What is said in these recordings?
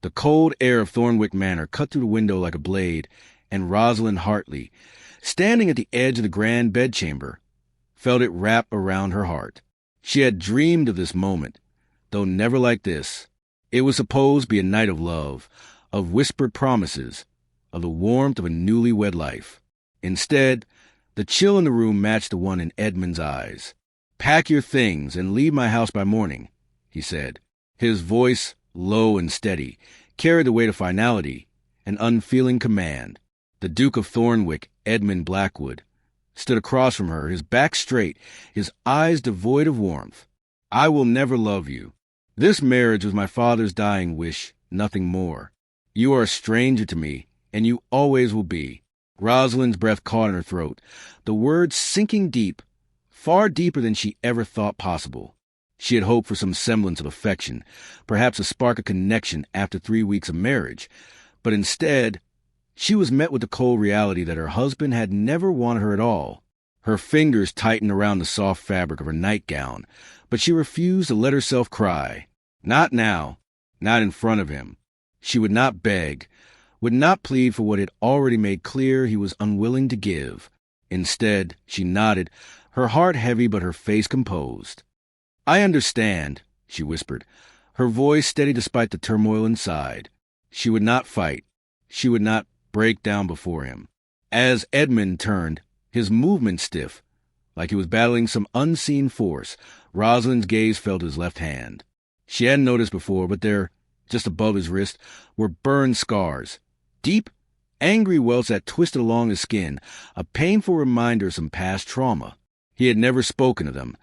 The cold air of Thornwick Manor cut through the window like a blade, and Rosalind Hartley, standing at the edge of the grand bedchamber, felt it wrap around her heart. She had dreamed of this moment, though never like this. It was supposed to be a night of love, of whispered promises, of the warmth of a newlywed life. Instead, the chill in the room matched the one in Edmund's eyes. "Pack your things and leave my house by morning," he said. His voice, low and steady, carried the weight of finality, an unfeeling command. The Duke of Thornwick, Edmund Blackwood, stood across from her, his back straight, his eyes devoid of warmth. "I will never love you. This marriage was my father's dying wish, nothing more. You are a stranger to me, and you always will be." Rosalind's breath caught in her throat, the words sinking deep, far deeper than she ever thought possible. She had hoped for some semblance of affection, perhaps a spark of connection after 3 weeks of marriage, but instead, she was met with the cold reality that her husband had never wanted her at all. Her fingers tightened around the soft fabric of her nightgown, but she refused to let herself cry. Not now, not in front of him. She would not beg, would not plead for what had already made clear he was unwilling to give. Instead, she nodded, her heart heavy but her face composed. "I understand," she whispered, her voice steady despite the turmoil inside. She would not fight. She would not break down before him. As Edmund turned, his movement stiff, like he was battling some unseen force, Rosalind's gaze fell to his left hand. She hadn't noticed before, but there, just above his wrist, were burned scars. Deep, angry welts that twisted along his skin, a painful reminder of some past trauma. He had never spoken of them,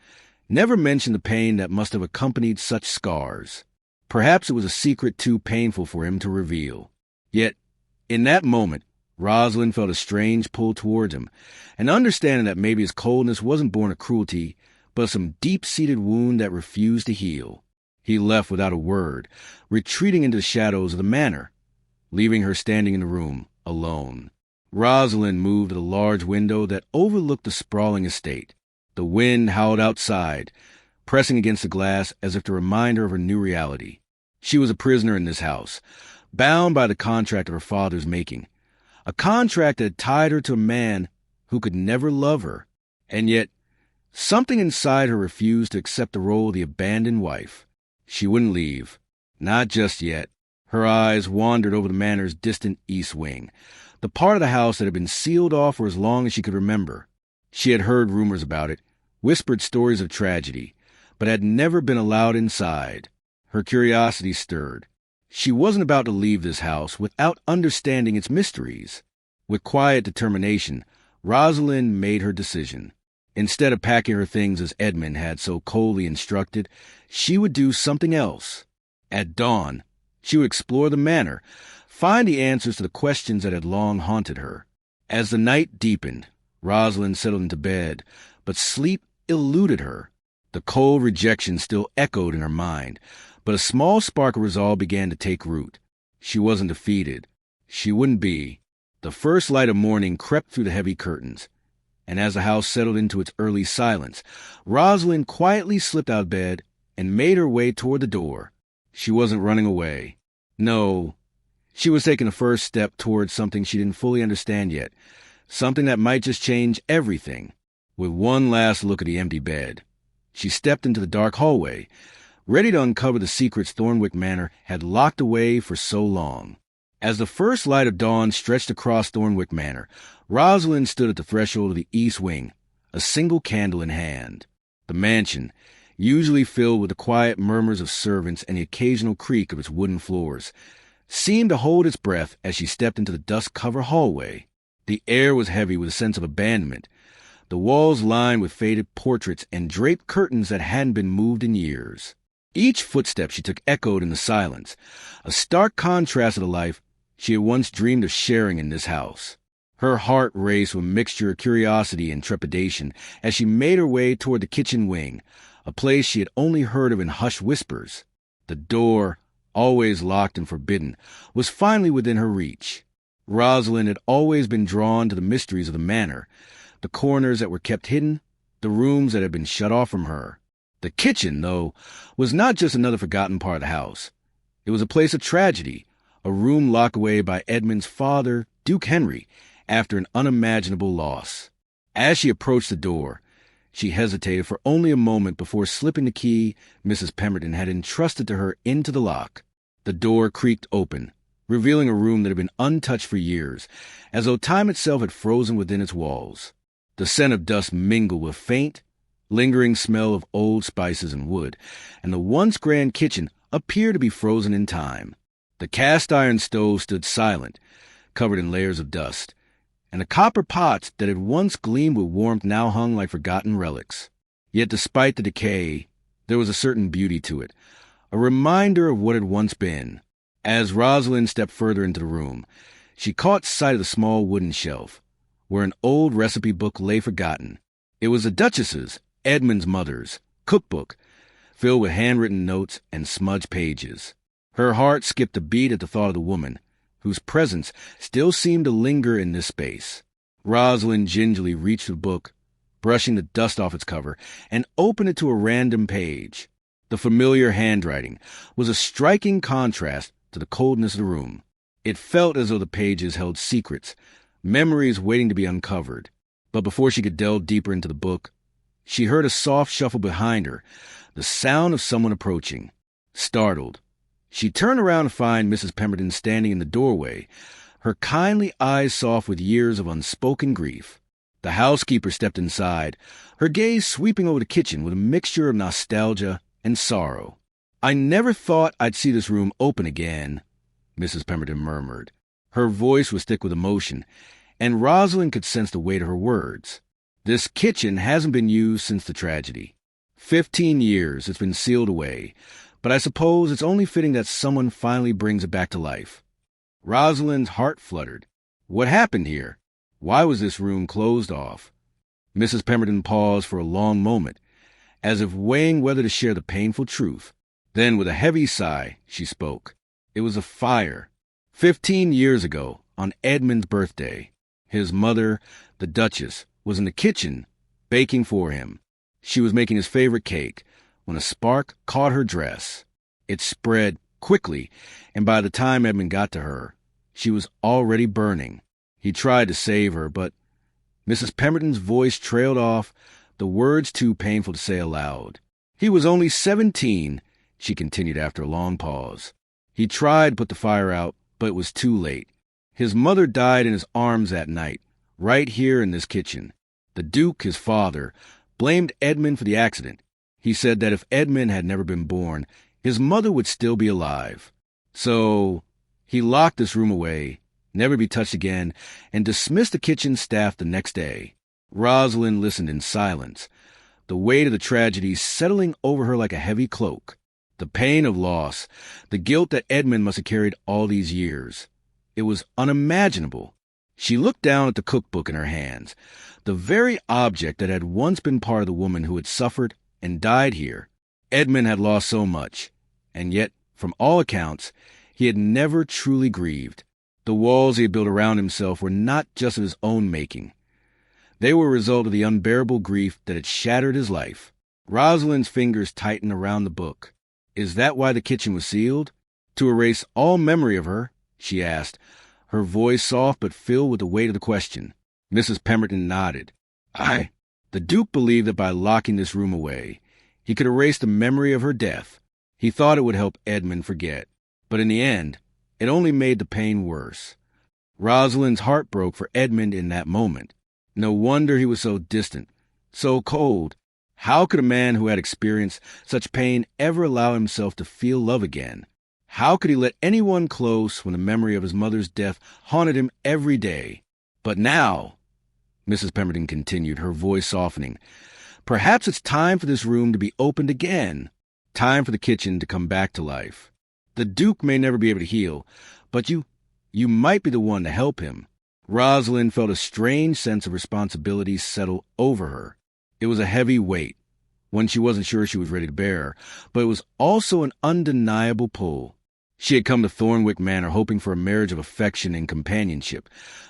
never mentioned the pain that must have accompanied such scars. Perhaps it was a secret too painful for him to reveal. Yet, in that moment, Rosalind felt a strange pull towards him, an understanding that maybe his coldness wasn't born of cruelty, but of some deep-seated wound that refused to heal. He left without a word, retreating into the shadows of the manor, leaving her standing in the room, alone. Rosalind moved to the large window that overlooked the sprawling estate. The wind howled outside, pressing against the glass as if to remind her of her new reality. She was a prisoner in this house, bound by the contract of her father's making, a contract that had tied her to a man who could never love her, and yet something inside her refused to accept the role of the abandoned wife. She wouldn't leave, not just yet. Her eyes wandered over the manor's distant east wing, the part of the house that had been sealed off for as long as she could remember. She had heard rumors about it, whispered stories of tragedy, but had never been allowed inside. Her curiosity stirred. She wasn't about to leave this house without understanding its mysteries. With quiet determination, Rosalind made her decision. Instead of packing her things as Edmund had so coldly instructed, she would do something else. At dawn, she would explore the manor, find the answers to the questions that had long haunted her. As the night deepened, Rosalind settled into bed, but sleep eluded her. The cold rejection still echoed in her mind, but a small spark of resolve began to take root. She wasn't defeated. She wouldn't be. The first light of morning crept through the heavy curtains, and as the house settled into its early silence, Rosalind quietly slipped out of bed and made her way toward the door. She wasn't running away. No, she was taking the first step towards something she didn't fully understand yet, something that might just change everything. With one last look at the empty bed, she stepped into the dark hallway, ready to uncover the secrets Thornwick Manor had locked away for so long. As the first light of dawn stretched across Thornwick Manor, Rosalind stood at the threshold of the east wing, a single candle in hand. The mansion, usually filled with the quiet murmurs of servants and the occasional creak of its wooden floors, seemed to hold its breath as she stepped into the dust-covered hallway. The air was heavy with a sense of abandonment, the walls lined with faded portraits and draped curtains that hadn't been moved in years. Each footstep she took echoed in the silence, a stark contrast to the life she had once dreamed of sharing in this house. Her heart raced with a mixture of curiosity and trepidation as she made her way toward the kitchen wing, a place she had only heard of in hushed whispers. The door, always locked and forbidden, was finally within her reach. Rosalind had always been drawn to the mysteries of the manor, the corners that were kept hidden, the rooms that had been shut off from her. The kitchen, though, was not just another forgotten part of the house. It was a place of tragedy, a room locked away by Edmund's father, Duke Henry, after an unimaginable loss. As she approached the door, she hesitated for only a moment before slipping the key Mrs. Pemberton had entrusted to her into the lock. The door creaked open, revealing a room that had been untouched for years, as though time itself had frozen within its walls. The scent of dust mingled with faint, lingering smell of old spices and wood, and the once grand kitchen appeared to be frozen in time. The cast-iron stove stood silent, covered in layers of dust, and the copper pots that had once gleamed with warmth now hung like forgotten relics. Yet despite the decay, there was a certain beauty to it, a reminder of what had once been. As Rosalind stepped further into the room, she caught sight of the small wooden shelf, where an old recipe book lay forgotten. It was the Duchess's, Edmund's mother's, cookbook, filled with handwritten notes and smudged pages. Her heart skipped a beat at the thought of the woman, whose presence still seemed to linger in this space. Rosalind gingerly reached the book, brushing the dust off its cover, and opened it to a random page. The familiar handwriting was a striking contrast to the coldness of the room. It felt as though the pages held secrets, memories waiting to be uncovered. But before she could delve deeper into the book, she heard a soft shuffle behind her, the sound of someone approaching. Startled, she turned around to find Mrs. Pemberton standing in the doorway, her kindly eyes soft with years of unspoken grief. The housekeeper stepped inside, her gaze sweeping over the kitchen with a mixture of nostalgia and sorrow. "I never thought I'd see this room open again," Mrs. Pemberton murmured. Her voice was thick with emotion, and Rosalind could sense the weight of her words. "This kitchen hasn't been used since the tragedy. 15 years it's been sealed away, but I suppose it's only fitting that someone finally brings it back to life." Rosalind's heart fluttered. What happened here? Why was this room closed off? Mrs. Pemberton paused for a long moment, as if weighing whether to share the painful truth. Then, with a heavy sigh, she spoke. "It was a fire. 15 years ago, on Edmund's birthday. His mother, the Duchess, was in the kitchen, baking for him. She was making his favorite cake, when a spark caught her dress. It spread quickly, and by the time Edmund got to her, she was already burning. He tried to save her, but..." Mrs. Pemberton's voice trailed off, the words too painful to say aloud. "He was only 17, she continued after a long pause. "He tried to put the fire out, but it was too late. His mother died in his arms that night, right here in this kitchen. The Duke, his father, blamed Edmund for the accident. He said that if Edmund had never been born, his mother would still be alive. So he locked this room away, never to be touched again, and dismissed the kitchen staff the next day." Rosalind listened in silence, the weight of the tragedy settling over her like a heavy cloak. The pain of loss, the guilt that Edmund must have carried all these years. It was unimaginable. She looked down at the cookbook in her hands, the very object that had once been part of the woman who had suffered and died here. Edmund had lost so much, and yet, from all accounts, he had never truly grieved. The walls he had built around himself were not just of his own making. They were a result of the unbearable grief that had shattered his life. Rosalind's fingers tightened around the book. "Is that why the kitchen was sealed? To erase all memory of her?" she asked, her voice soft but filled with the weight of the question. Mrs. Pemberton nodded. The Duke believed that by locking this room away, he could erase the memory of her death. He thought it would help Edmund forget. But in the end, it only made the pain worse. Rosalind's heart broke for Edmund in that moment. No wonder he was so distant, so cold. How could a man who had experienced such pain ever allow himself to feel love again? How could he let anyone close when the memory of his mother's death haunted him every day? But now, Mrs. Pemberton continued, her voice softening, perhaps it's time for this room to be opened again. Time for the kitchen to come back to life. The Duke may never be able to heal, but you might be the one to help him. Rosalind felt a strange sense of responsibility settle over her. It was a heavy weight, one she wasn't sure she was ready to bear, but it was also an undeniable pull. She had come to Thornwick Manor hoping for a marriage of affection and companionship,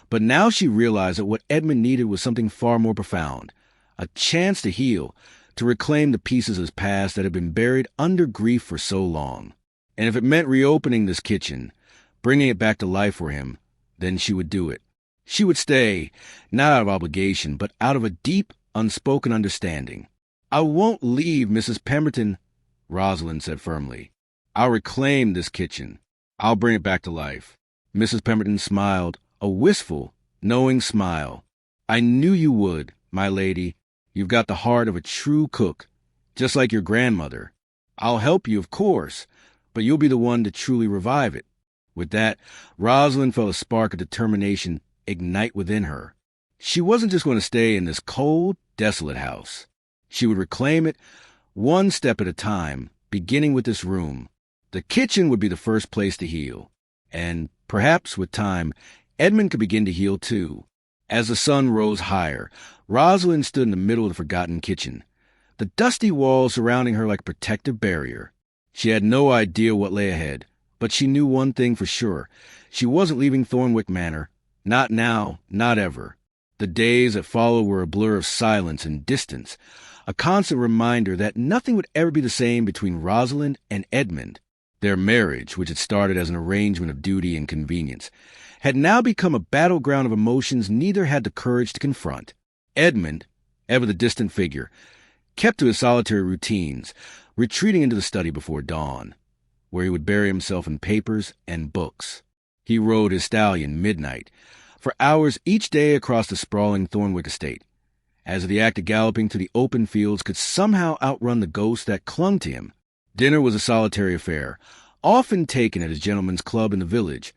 but now she realized that what Edmund needed was something far more profound, a chance to heal, to reclaim the pieces of his past that had been buried under grief for so long. And if it meant reopening this kitchen, bringing it back to life for him, then she would do it. She would stay, not out of obligation, but out of a deep, unspoken understanding. "I won't leave, Mrs. Pemberton," Rosalind said firmly. "I'll reclaim this kitchen. I'll bring it back to life." Mrs. Pemberton smiled, a wistful, knowing smile. "I knew you would, my lady. You've got the heart of a true cook, just like your grandmother. I'll help you, of course, but you'll be the one to truly revive it." With that, Rosalind felt a spark of determination ignite within her. She wasn't just going to stay in this cold, desolate house. She would reclaim it one step at a time, beginning with this room. The kitchen would be the first place to heal. And perhaps, with time, Edmund could begin to heal too. As the sun rose higher, Rosalind stood in the middle of the forgotten kitchen, the dusty walls surrounding her like a protective barrier. She had no idea what lay ahead, but she knew one thing for sure. She wasn't leaving Thornwick Manor. Not now, not ever. The days that followed were a blur of silence and distance, a constant reminder that nothing would ever be the same between Rosalind and Edmund. Their marriage, which had started as an arrangement of duty and convenience, had now become a battleground of emotions neither had the courage to confront. Edmund, ever the distant figure, kept to his solitary routines, retreating into the study before dawn, where he would bury himself in papers and books. He rode his stallion midnight, for hours each day across the sprawling Thornwick estate, as the act of galloping through the open fields could somehow outrun the ghosts that clung to him. Dinner was a solitary affair, often taken at his gentleman's club in the village,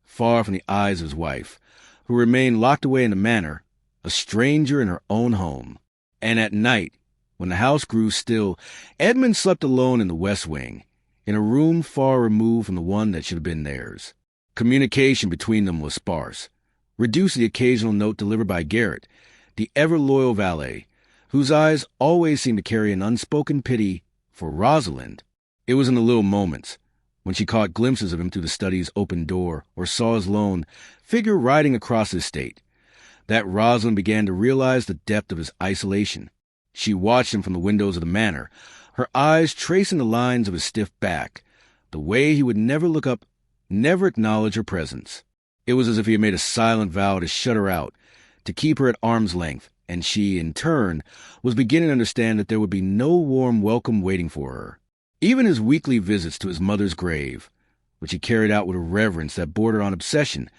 far from the eyes of his wife, who remained locked away in the manor, a stranger in her own home. And at night, when the house grew still, Edmund slept alone in the west wing, in a room far removed from the one that should have been theirs. Communication between them was sparse, reduced to the occasional note delivered by Garrett, the ever-loyal valet, whose eyes always seemed to carry an unspoken pity for Rosalind. It was in the little moments, when she caught glimpses of him through the study's open door or saw his lone figure riding across the estate, that Rosalind began to realize the depth of his isolation. She watched him from the windows of the manor, her eyes tracing the lines of his stiff back, the way he would never look up, never acknowledge her presence. It was as if he had made a silent vow to shut her out, to keep her at arm's length, and she, in turn, was beginning to understand that there would be no warm welcome waiting for her. Even his weekly visits to his mother's grave, which he carried out with a reverence that bordered on obsession,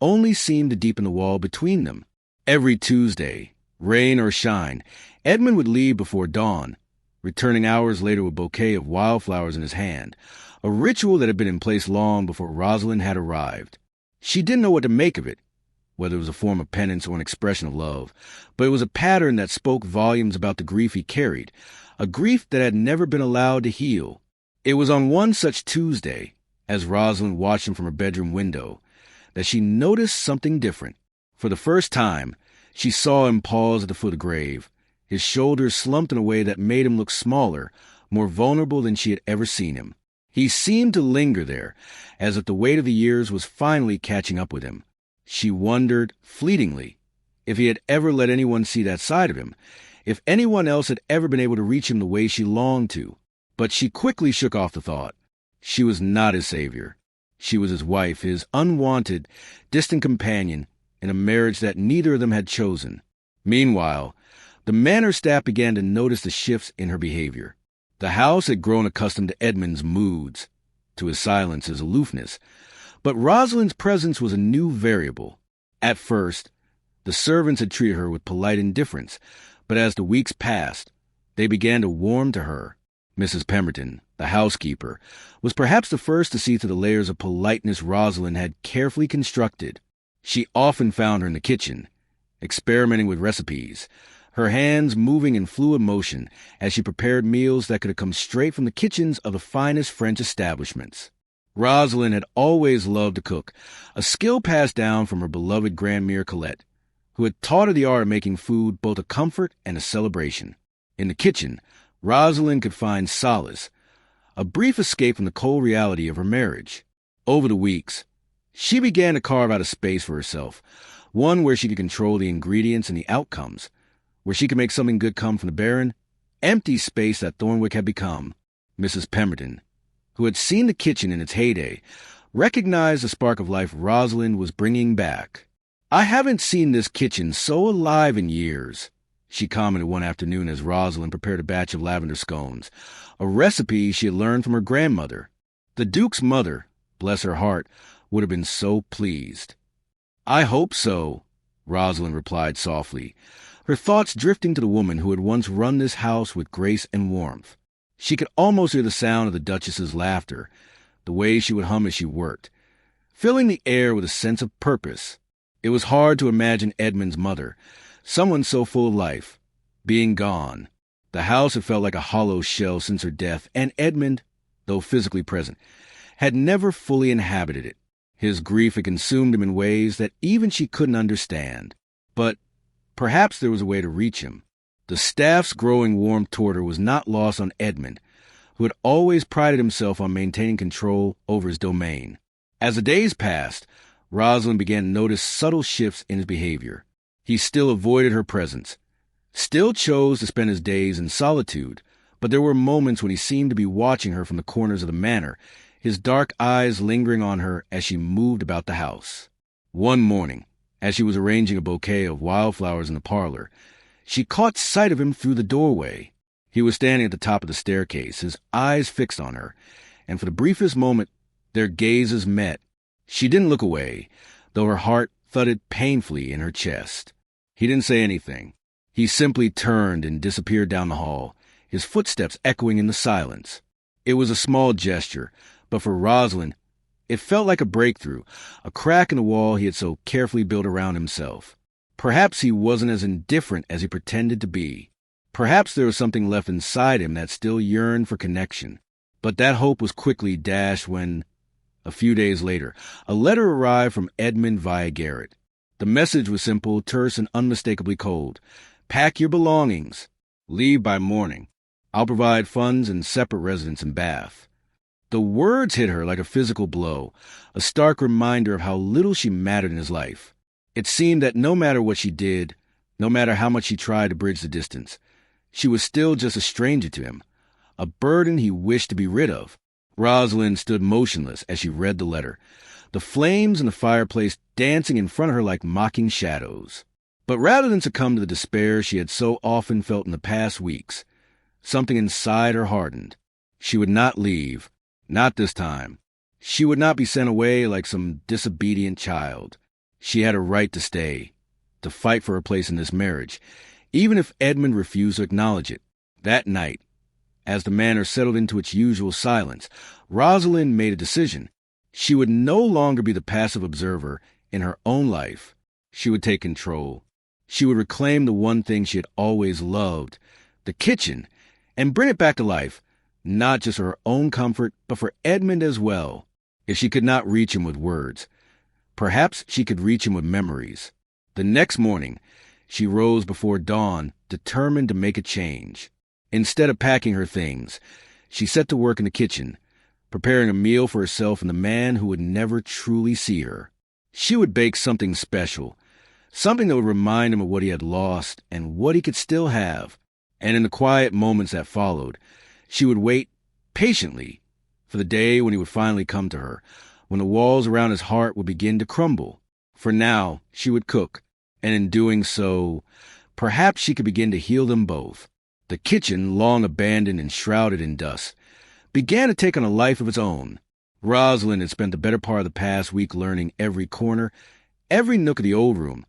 only seemed to deepen the wall between them. Every Tuesday, rain or shine, Edmund would leave before dawn, returning hours later with a bouquet of wildflowers in his hand, a ritual that had been in place long before Rosalind had arrived. She didn't know what to make of it, whether it was a form of penance or an expression of love, but it was a pattern that spoke volumes about the grief he carried, a grief that had never been allowed to heal. It was on one such Tuesday, as Rosalind watched him from her bedroom window, that she noticed something different. For the first time, she saw him pause at the foot of the grave, his shoulders slumped in a way that made him look smaller, more vulnerable than she had ever seen him. He seemed to linger there, as if the weight of the years was finally catching up with him. She wondered, fleetingly, if he had ever let anyone see that side of him, if anyone else had ever been able to reach him the way she longed to. But she quickly shook off the thought. She was not his savior. She was his wife, his unwanted, distant companion, in a marriage that neither of them had chosen. Meanwhile, the manor staff began to notice the shifts in her behavior. The house had grown accustomed to Edmund's moods, to his silence, his aloofness, but Rosalind's presence was a new variable. At first, the servants had treated her with polite indifference, but as the weeks passed, they began to warm to her. Mrs. Pemberton, the housekeeper, was perhaps the first to see through the layers of politeness Rosalind had carefully constructed. She often found her in the kitchen, experimenting with recipes, her hands moving in fluid motion as she prepared meals that could have come straight from the kitchens of the finest French establishments. Rosalind had always loved to cook, a skill passed down from her beloved grandmere Colette, who had taught her the art of making food both a comfort and a celebration. In the kitchen, Rosalind could find solace, a brief escape from the cold reality of her marriage. Over the weeks, she began to carve out a space for herself, one where she could control the ingredients and the outcomes, where she could make something good come from the barren, empty space that Thornwick had become. Mrs. Pemberton, who had seen the kitchen in its heyday, recognized the spark of life Rosalind was bringing back. "I haven't seen this kitchen so alive in years," she commented one afternoon as Rosalind prepared a batch of lavender scones, a recipe she had learned from her grandmother. The Duke's mother, bless her heart, would have been so pleased. "I hope so," Rosalind replied softly, her thoughts drifting to the woman who had once run this house with grace and warmth. She could almost hear the sound of the Duchess's laughter, the way she would hum as she worked, filling the air with a sense of purpose. It was hard to imagine Edmund's mother, someone so full of life, being gone. The house had felt like a hollow shell since her death, and Edmund, though physically present, had never fully inhabited it. His grief had consumed him in ways that even she couldn't understand. But perhaps there was a way to reach him. The staff's growing warmth toward her was not lost on Edmund, who had always prided himself on maintaining control over his domain. As the days passed, Rosalind began to notice subtle shifts in his behavior. He still avoided her presence, still chose to spend his days in solitude, but there were moments when he seemed to be watching her from the corners of the manor, his dark eyes lingering on her as she moved about the house. One morning, as she was arranging a bouquet of wildflowers in the parlor, she caught sight of him through the doorway. He was standing at the top of the staircase, his eyes fixed on her, and for the briefest moment, their gazes met. She didn't look away, though her heart thudded painfully in her chest. He didn't say anything. He simply turned and disappeared down the hall, his footsteps echoing in the silence. It was a small gesture, but for Rosalind, it felt like a breakthrough, a crack in the wall he had so carefully built around himself. Perhaps he wasn't as indifferent as he pretended to be. Perhaps there was something left inside him that still yearned for connection. But that hope was quickly dashed when, a few days later, a letter arrived from Edmund via Garrett. The message was simple, terse, and unmistakably cold. "Pack your belongings. Leave by morning. I'll provide funds and separate residence in Bath." The words hit her like a physical blow, a stark reminder of how little she mattered in his life. It seemed that no matter what she did, no matter how much she tried to bridge the distance, she was still just a stranger to him, a burden he wished to be rid of. Rosalind stood motionless as she read the letter, the flames in the fireplace dancing in front of her like mocking shadows. But rather than succumb to the despair she had so often felt in the past weeks, something inside her hardened. She would not leave, not this time. She would not be sent away like some disobedient child. She had a right to stay, to fight for her place in this marriage, even if Edmund refused to acknowledge it. That night, as the manor settled into its usual silence, Rosalind made a decision. She would no longer be the passive observer in her own life. She would take control. She would reclaim the one thing she had always loved, the kitchen, and bring it back to life, not just for her own comfort, but for Edmund as well. If she could not reach him with words, perhaps she could reach him with memories. The next morning, she rose before dawn, determined to make a change. Instead of packing her things, she set to work in the kitchen, preparing a meal for herself and the man who would never truly see her. She would bake something special, something that would remind him of what he had lost and what he could still have. And in the quiet moments that followed, she would wait patiently for the day when he would finally come to her, when the walls around his heart would begin to crumble. For now, she would cook, and in doing so, perhaps she could begin to heal them both. The kitchen, long abandoned and shrouded in dust, began to take on a life of its own. Rosalind had spent the better part of the past week learning every corner, every nook of the old room,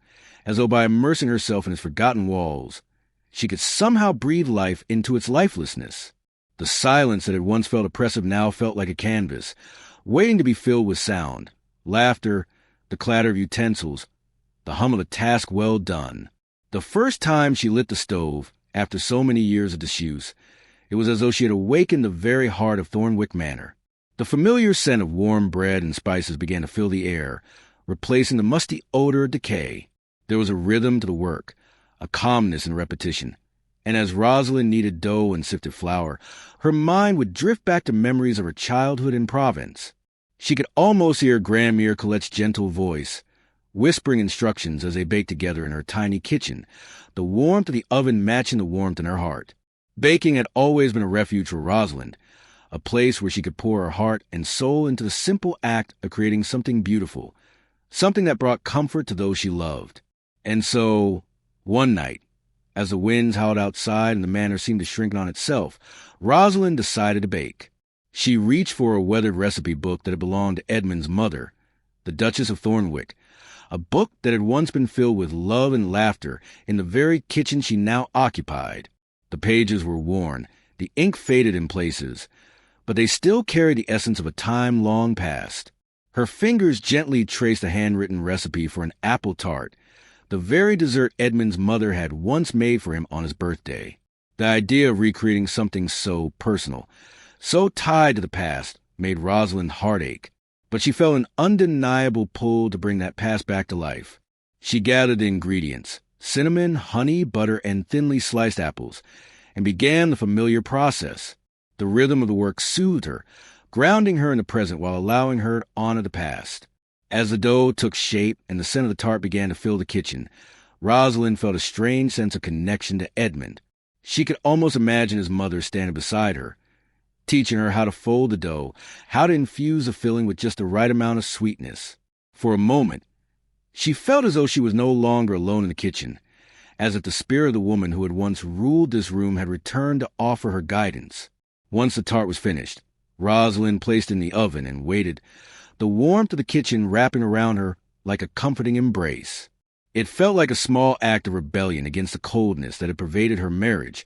as though by immersing herself in its forgotten walls, she could somehow breathe life into its lifelessness. The silence that had once felt oppressive now felt like a canvas, waiting to be filled with sound, laughter, the clatter of utensils, the hum of a task well done. The first time she lit the stove, after so many years of disuse, it was as though she had awakened the very heart of Thornwick Manor. The familiar scent of warm bread and spices began to fill the air, replacing the musty odor of decay. There was a rhythm to the work, a calmness in repetition, and as Rosalind kneaded dough and sifted flour, her mind would drift back to memories of her childhood in Provence. She could almost hear Grandmere Colette's gentle voice, whispering instructions as they baked together in her tiny kitchen, the warmth of the oven matching the warmth in her heart. Baking had always been a refuge for Rosalind, a place where she could pour her heart and soul into the simple act of creating something beautiful, something that brought comfort to those she loved. And so, one night, as the winds howled outside and the manor seemed to shrink on itself, Rosalind decided to bake. She reached for a weathered recipe book that had belonged to Edmund's mother, the Duchess of Thornwick, a book that had once been filled with love and laughter in the very kitchen she now occupied. The pages were worn, the ink faded in places, but they still carried the essence of a time long past. Her fingers gently traced a handwritten recipe for an apple tart, the very dessert Edmund's mother had once made for him on his birthday. The idea of recreating something so personal, so tied to the past, made Rosalind heartache, but she felt an undeniable pull to bring that past back to life. She gathered the ingredients, cinnamon, honey, butter, and thinly sliced apples, and began the familiar process. The rhythm of the work soothed her, grounding her in the present while allowing her to honor the past. As the dough took shape and the scent of the tart began to fill the kitchen, Rosalind felt a strange sense of connection to Edmund. She could almost imagine his mother standing beside her, teaching her how to fold the dough, how to infuse the filling with just the right amount of sweetness. For a moment, she felt as though she was no longer alone in the kitchen, as if the spirit of the woman who had once ruled this room had returned to offer her guidance. Once the tart was finished, Rosalind placed it in the oven and waited, the warmth of the kitchen wrapping around her like a comforting embrace. It felt like a small act of rebellion against the coldness that had pervaded her marriage,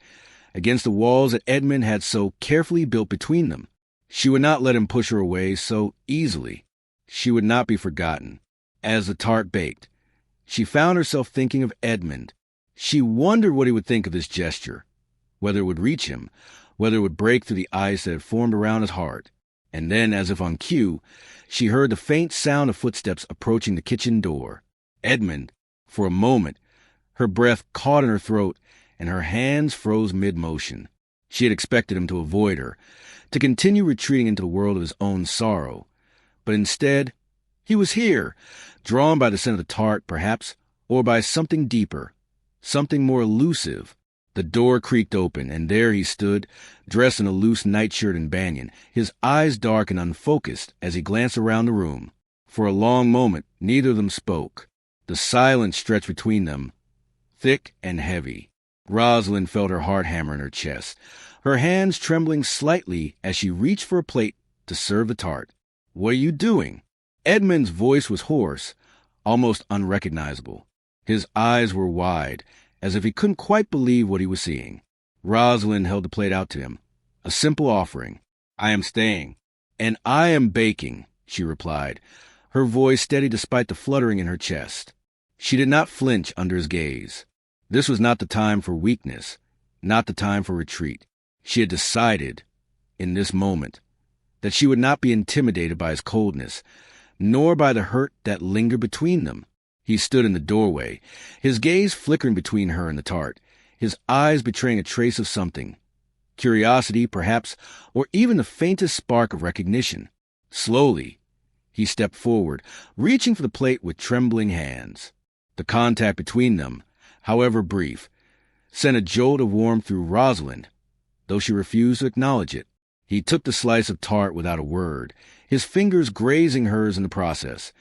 against the walls that Edmund had so carefully built between them. She would not let him push her away so easily. She would not be forgotten. As the tart baked, she found herself thinking of Edmund. She wondered what he would think of this gesture, whether it would reach him, whether it would break through the ice that had formed around his heart. And then, as if on cue, she heard the faint sound of footsteps approaching the kitchen door. Edmund, for a moment, her breath caught in her throat and her hands froze mid-motion. She had expected him to avoid her, to continue retreating into the world of his own sorrow. But instead, he was here, drawn by the scent of the tart, perhaps, or by something deeper, something more elusive. The door creaked open, and there he stood, dressed in a loose nightshirt and banyan, his eyes dark and unfocused as he glanced around the room. For a long moment, neither of them spoke. The silence stretched between them, thick and heavy. Rosalind felt her heart hammer in her chest, her hands trembling slightly as she reached for a plate to serve the tart. "What are you doing?" Edmund's voice was hoarse, almost unrecognizable. His eyes were wide, as if he couldn't quite believe what he was seeing. Rosalind held the plate out to him, a simple offering. "I am staying." "And I am baking," she replied, her voice steady despite the fluttering in her chest. She did not flinch under his gaze. This was not the time for weakness, not the time for retreat. She had decided, in this moment, that she would not be intimidated by his coldness, nor by the hurt that lingered between them. He stood in the doorway, his gaze flickering between her and the tart, his eyes betraying a trace of something. Curiosity, perhaps, or even the faintest spark of recognition. Slowly, he stepped forward, reaching for the plate with trembling hands. The contact between them, however brief, sent a jolt of warmth through Rosalind, though she refused to acknowledge it. He took the slice of tart without a word, his fingers grazing hers in the process,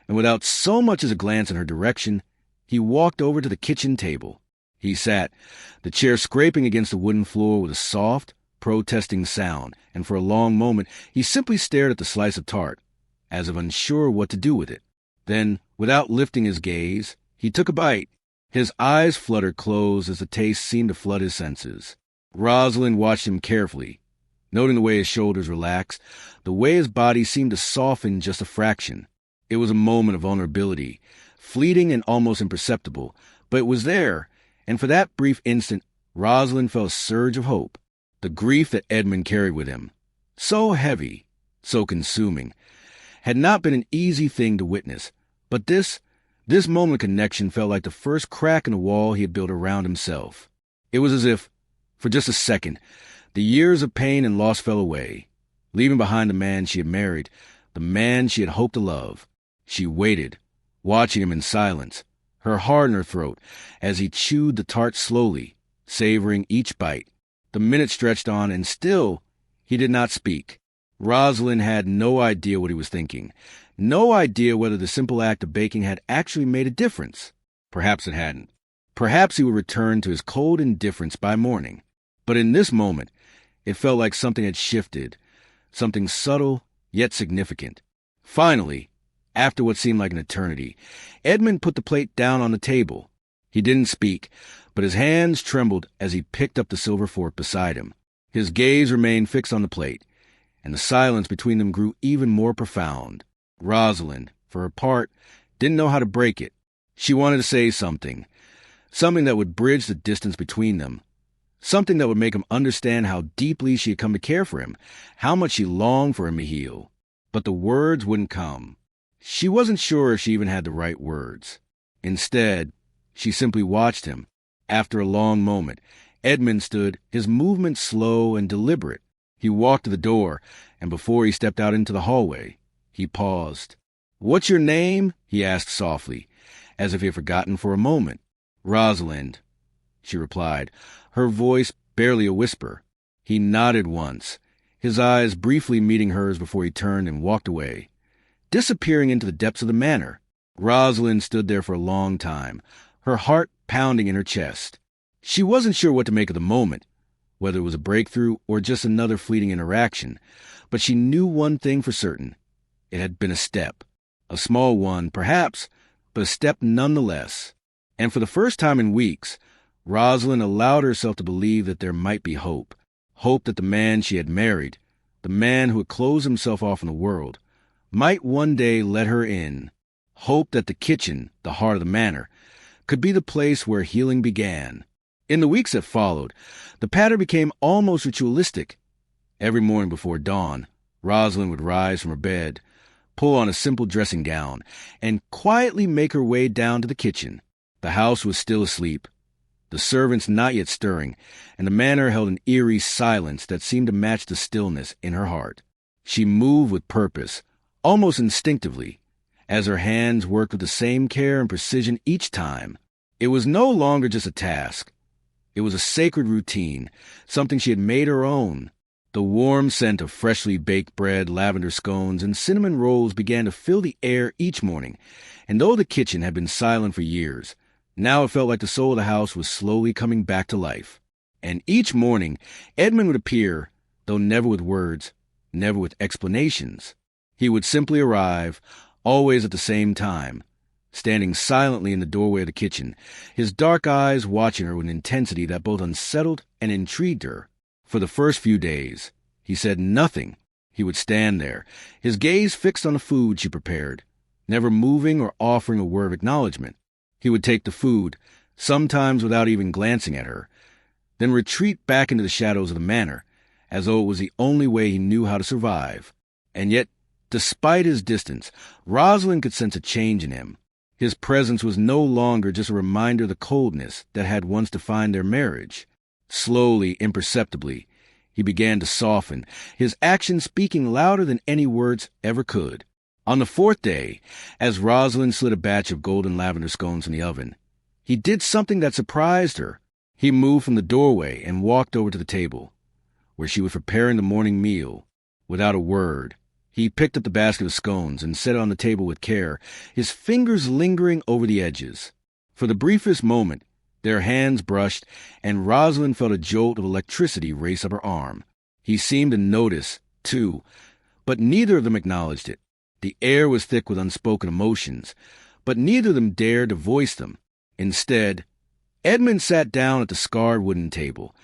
and without so much as a glance in her direction, he walked over to the kitchen table. He sat, the chair scraping against the wooden floor with a soft, protesting sound, and for a long moment he simply stared at the slice of tart, as if unsure what to do with it. Then, without lifting his gaze, he took a bite. His eyes fluttered closed as the taste seemed to flood his senses. Rosalind watched him carefully, noting the way his shoulders relaxed, the way his body seemed to soften just a fraction. It was a moment of vulnerability, fleeting and almost imperceptible, but it was there, and for that brief instant, Rosalind felt a surge of hope. The grief that Edmund carried with him, so heavy, so consuming, had not been an easy thing to witness, but this moment of connection felt like the first crack in the wall he had built around himself. It was as if, for just a second, the years of pain and loss fell away, leaving behind the man she had married, the man she had hoped to love. She waited, watching him in silence, her heart in her throat, as he chewed the tart slowly, savoring each bite. The minutes stretched on, and still He did not speak. Rosalind had no idea what he was thinking. No idea whether the simple act of baking had actually made a difference. Perhaps it hadn't. Perhaps he would return to his cold indifference by morning. But in this moment, it felt like something had shifted, something subtle yet significant. Finally, after what seemed like an eternity, Edmund put the plate down on the table. He didn't speak, but his hands trembled as he picked up the silver fork beside him. His gaze remained fixed on the plate, and the silence between them grew even more profound. Rosalind, for her part, didn't know how to break it. She wanted to say something that would bridge the distance between them, something that would make him understand how deeply she had come to care for him, how much she longed for him to heal. But the words wouldn't come. She wasn't sure if she even had the right words. Instead, she simply watched him. After a long moment, Edmund stood, his movements slow and deliberate. He walked to the door, and before he stepped out into the hallway, he paused. "What's your name?" he asked softly, as if he had forgotten for a moment. "Rosalind," she replied, her voice barely a whisper. He nodded once, his eyes briefly meeting hers before he turned and walked away, disappearing into the depths of the manor. Rosalind stood there for a long time, her heart pounding in her chest. She wasn't sure what to make of the moment, whether it was a breakthrough or just another fleeting interaction, but she knew one thing for certain. It had been a step. A small one, perhaps, but a step nonetheless. And for the first time in weeks, Rosalind allowed herself to believe that there might be hope. Hope that the man she had married, the man who had closed himself off in the world, might one day let her in. Hope that the kitchen, the heart of the manor, could be the place where healing began. In the weeks that followed, the pattern became almost ritualistic. Every morning before dawn, Rosalind would rise from her bed, pull on a simple dressing gown, and quietly make her way down to the kitchen. The house was still asleep, the servants not yet stirring, and the manor held an eerie silence that seemed to match the stillness in her heart. She moved with purpose, almost instinctively, as her hands worked with the same care and precision each time. It was no longer just a task. It was a sacred routine, something she had made her own. The warm scent of freshly baked bread, lavender scones, and cinnamon rolls began to fill the air each morning, and though the kitchen had been silent for years, now it felt like the soul of the house was slowly coming back to life. And each morning, Edmund would appear, though never with words, never with explanations. He would simply arrive, always at the same time, standing silently in the doorway of the kitchen, his dark eyes watching her with an intensity that both unsettled and intrigued her. For the first few days, he said nothing. He would stand there, his gaze fixed on the food she prepared, never moving or offering a word of acknowledgement. He would take the food, sometimes without even glancing at her, then retreat back into the shadows of the manor, as though it was the only way he knew how to survive. And yet, despite his distance, Rosalind could sense a change in him. His presence was no longer just a reminder of the coldness that had once defined their marriage. Slowly, imperceptibly, he began to soften, his actions speaking louder than any words ever could. On the fourth day, as Rosalind slid a batch of golden lavender scones in the oven, he did something that surprised her. He moved from the doorway and walked over to the table, where she was preparing the morning meal. Without a word, he picked up the basket of scones and set it on the table with care, his fingers lingering over the edges. For the briefest moment, their hands brushed, and Rosalind felt a jolt of electricity race up her arm. He seemed to notice, too, but neither of them acknowledged it. The air was thick with unspoken emotions, but neither of them dared to voice them. Instead, Edmund sat down at the scarred wooden table,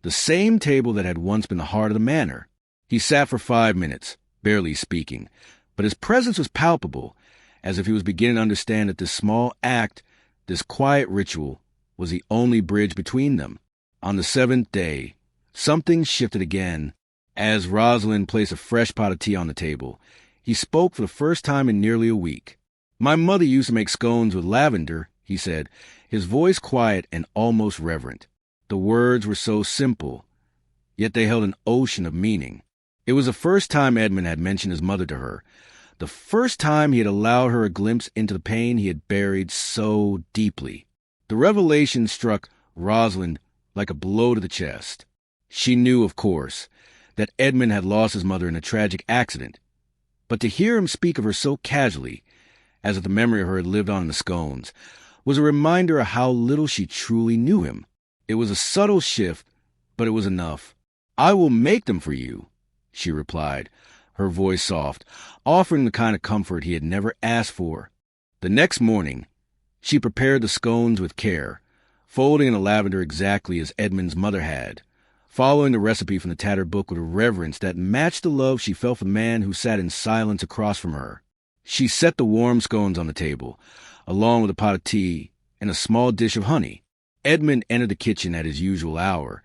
the same table that had once been the heart of the manor. He sat for 5 minutes, barely speaking, but his presence was palpable, as if he was beginning to understand that this small act, this quiet ritual, was the only bridge between them. On the 7th day, something shifted again. As Rosalind placed a fresh pot of tea on the table, he spoke for the first time in nearly a week. "My mother used to make scones with lavender," he said, his voice quiet and almost reverent. The words were so simple, yet they held an ocean of meaning. It was the first time Edmund had mentioned his mother to her, the first time he had allowed her a glimpse into the pain he had buried so deeply. The revelation struck Rosalind like a blow to the chest. She knew, of course, that Edmund had lost his mother in a tragic accident. But to hear him speak of her so casually, as if the memory of her had lived on in the scones, was a reminder of how little she truly knew him. It was a subtle shift, but it was enough. "I will make them for you," she replied, her voice soft, offering the kind of comfort he had never asked for. The next morning, she prepared the scones with care, folding in the lavender exactly as Edmund's mother had, following the recipe from the tattered book with a reverence that matched the love she felt for the man who sat in silence across from her. She set the warm scones on the table, along with a pot of tea and a small dish of honey. Edmund entered the kitchen at his usual hour,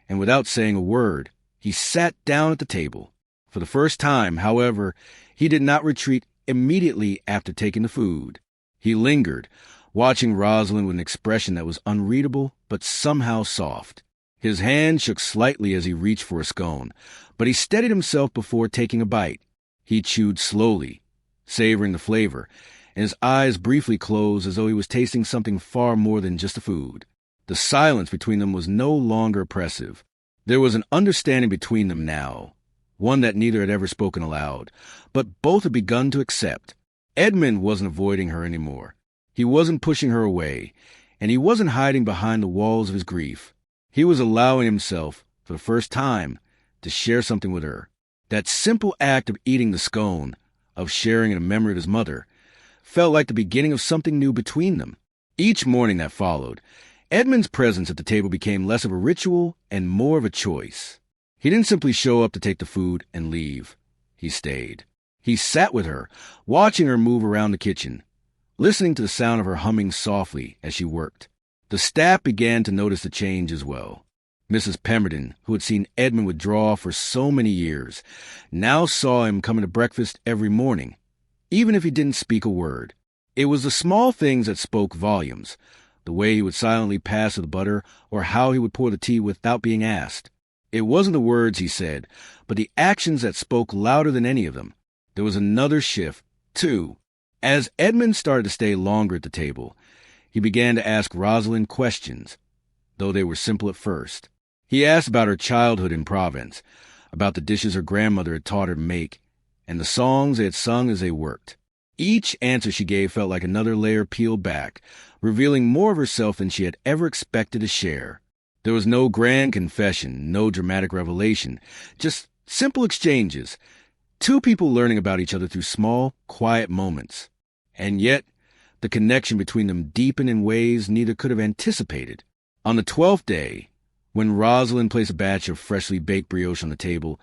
and without saying a word, he sat down at the table. For the first time, however, he did not retreat immediately after taking the food. He lingered, watching Rosalind with an expression that was unreadable but somehow soft. His hand shook slightly as he reached for a scone, but he steadied himself before taking a bite. He chewed slowly, savoring the flavor, and his eyes briefly closed as though he was tasting something far more than just the food. The silence between them was no longer oppressive. There was an understanding between them now, one that neither had ever spoken aloud, but both had begun to accept. Edmund wasn't avoiding her anymore. He wasn't pushing her away, and he wasn't hiding behind the walls of his grief. He was allowing himself, for the first time, to share something with her. That simple act of eating the scone, of sharing in a memory of his mother, felt like the beginning of something new between them. Each morning that followed, Edmund's presence at the table became less of a ritual and more of a choice. He didn't simply show up to take the food and leave. He stayed. He sat with her, watching her move around the kitchen, listening to the sound of her humming softly as she worked. The staff began to notice the change as well. Mrs. Pemberton, who had seen Edmund withdraw for so many years, now saw him coming to breakfast every morning, even if he didn't speak a word. It was the small things that spoke volumes, the way he would silently pass her the butter or how he would pour the tea without being asked. It wasn't the words he said, but the actions that spoke louder than any of them. There was another shift, too. As Edmund started to stay longer at the table, he began to ask Rosalind questions, though they were simple at first. He asked about her childhood in Provence, about the dishes her grandmother had taught her to make, and the songs they had sung as they worked. Each answer she gave felt like another layer peeled back, revealing more of herself than she had ever expected to share. There was no grand confession, no dramatic revelation, just simple exchanges, two people learning about each other through small, quiet moments. And yet, the connection between them deepened in ways neither could have anticipated. On the 12th day, when Rosalind placed a batch of freshly baked brioche on the table,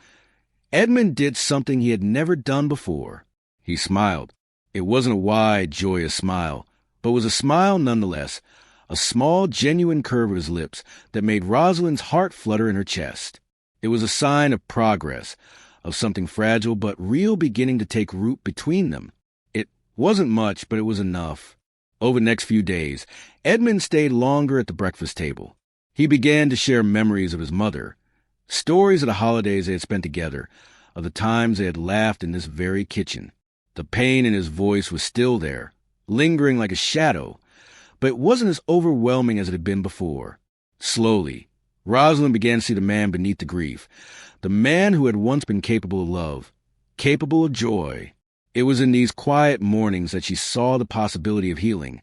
Edmund did something he had never done before. He smiled. It wasn't a wide, joyous smile, but was a smile nonetheless, a small, genuine curve of his lips that made Rosalind's heart flutter in her chest. It was a sign of progress, of something fragile but real beginning to take root between them. It wasn't much, but it was enough. Over the next few days, Edmund stayed longer at the breakfast table. He began to share memories of his mother, stories of the holidays they had spent together, of the times they had laughed in this very kitchen. The pain in his voice was still there, lingering like a shadow, but it wasn't as overwhelming as it had been before. Slowly, Rosalind began to see the man beneath the grief, the man who had once been capable of love, capable of joy. It was in these quiet mornings that she saw the possibility of healing,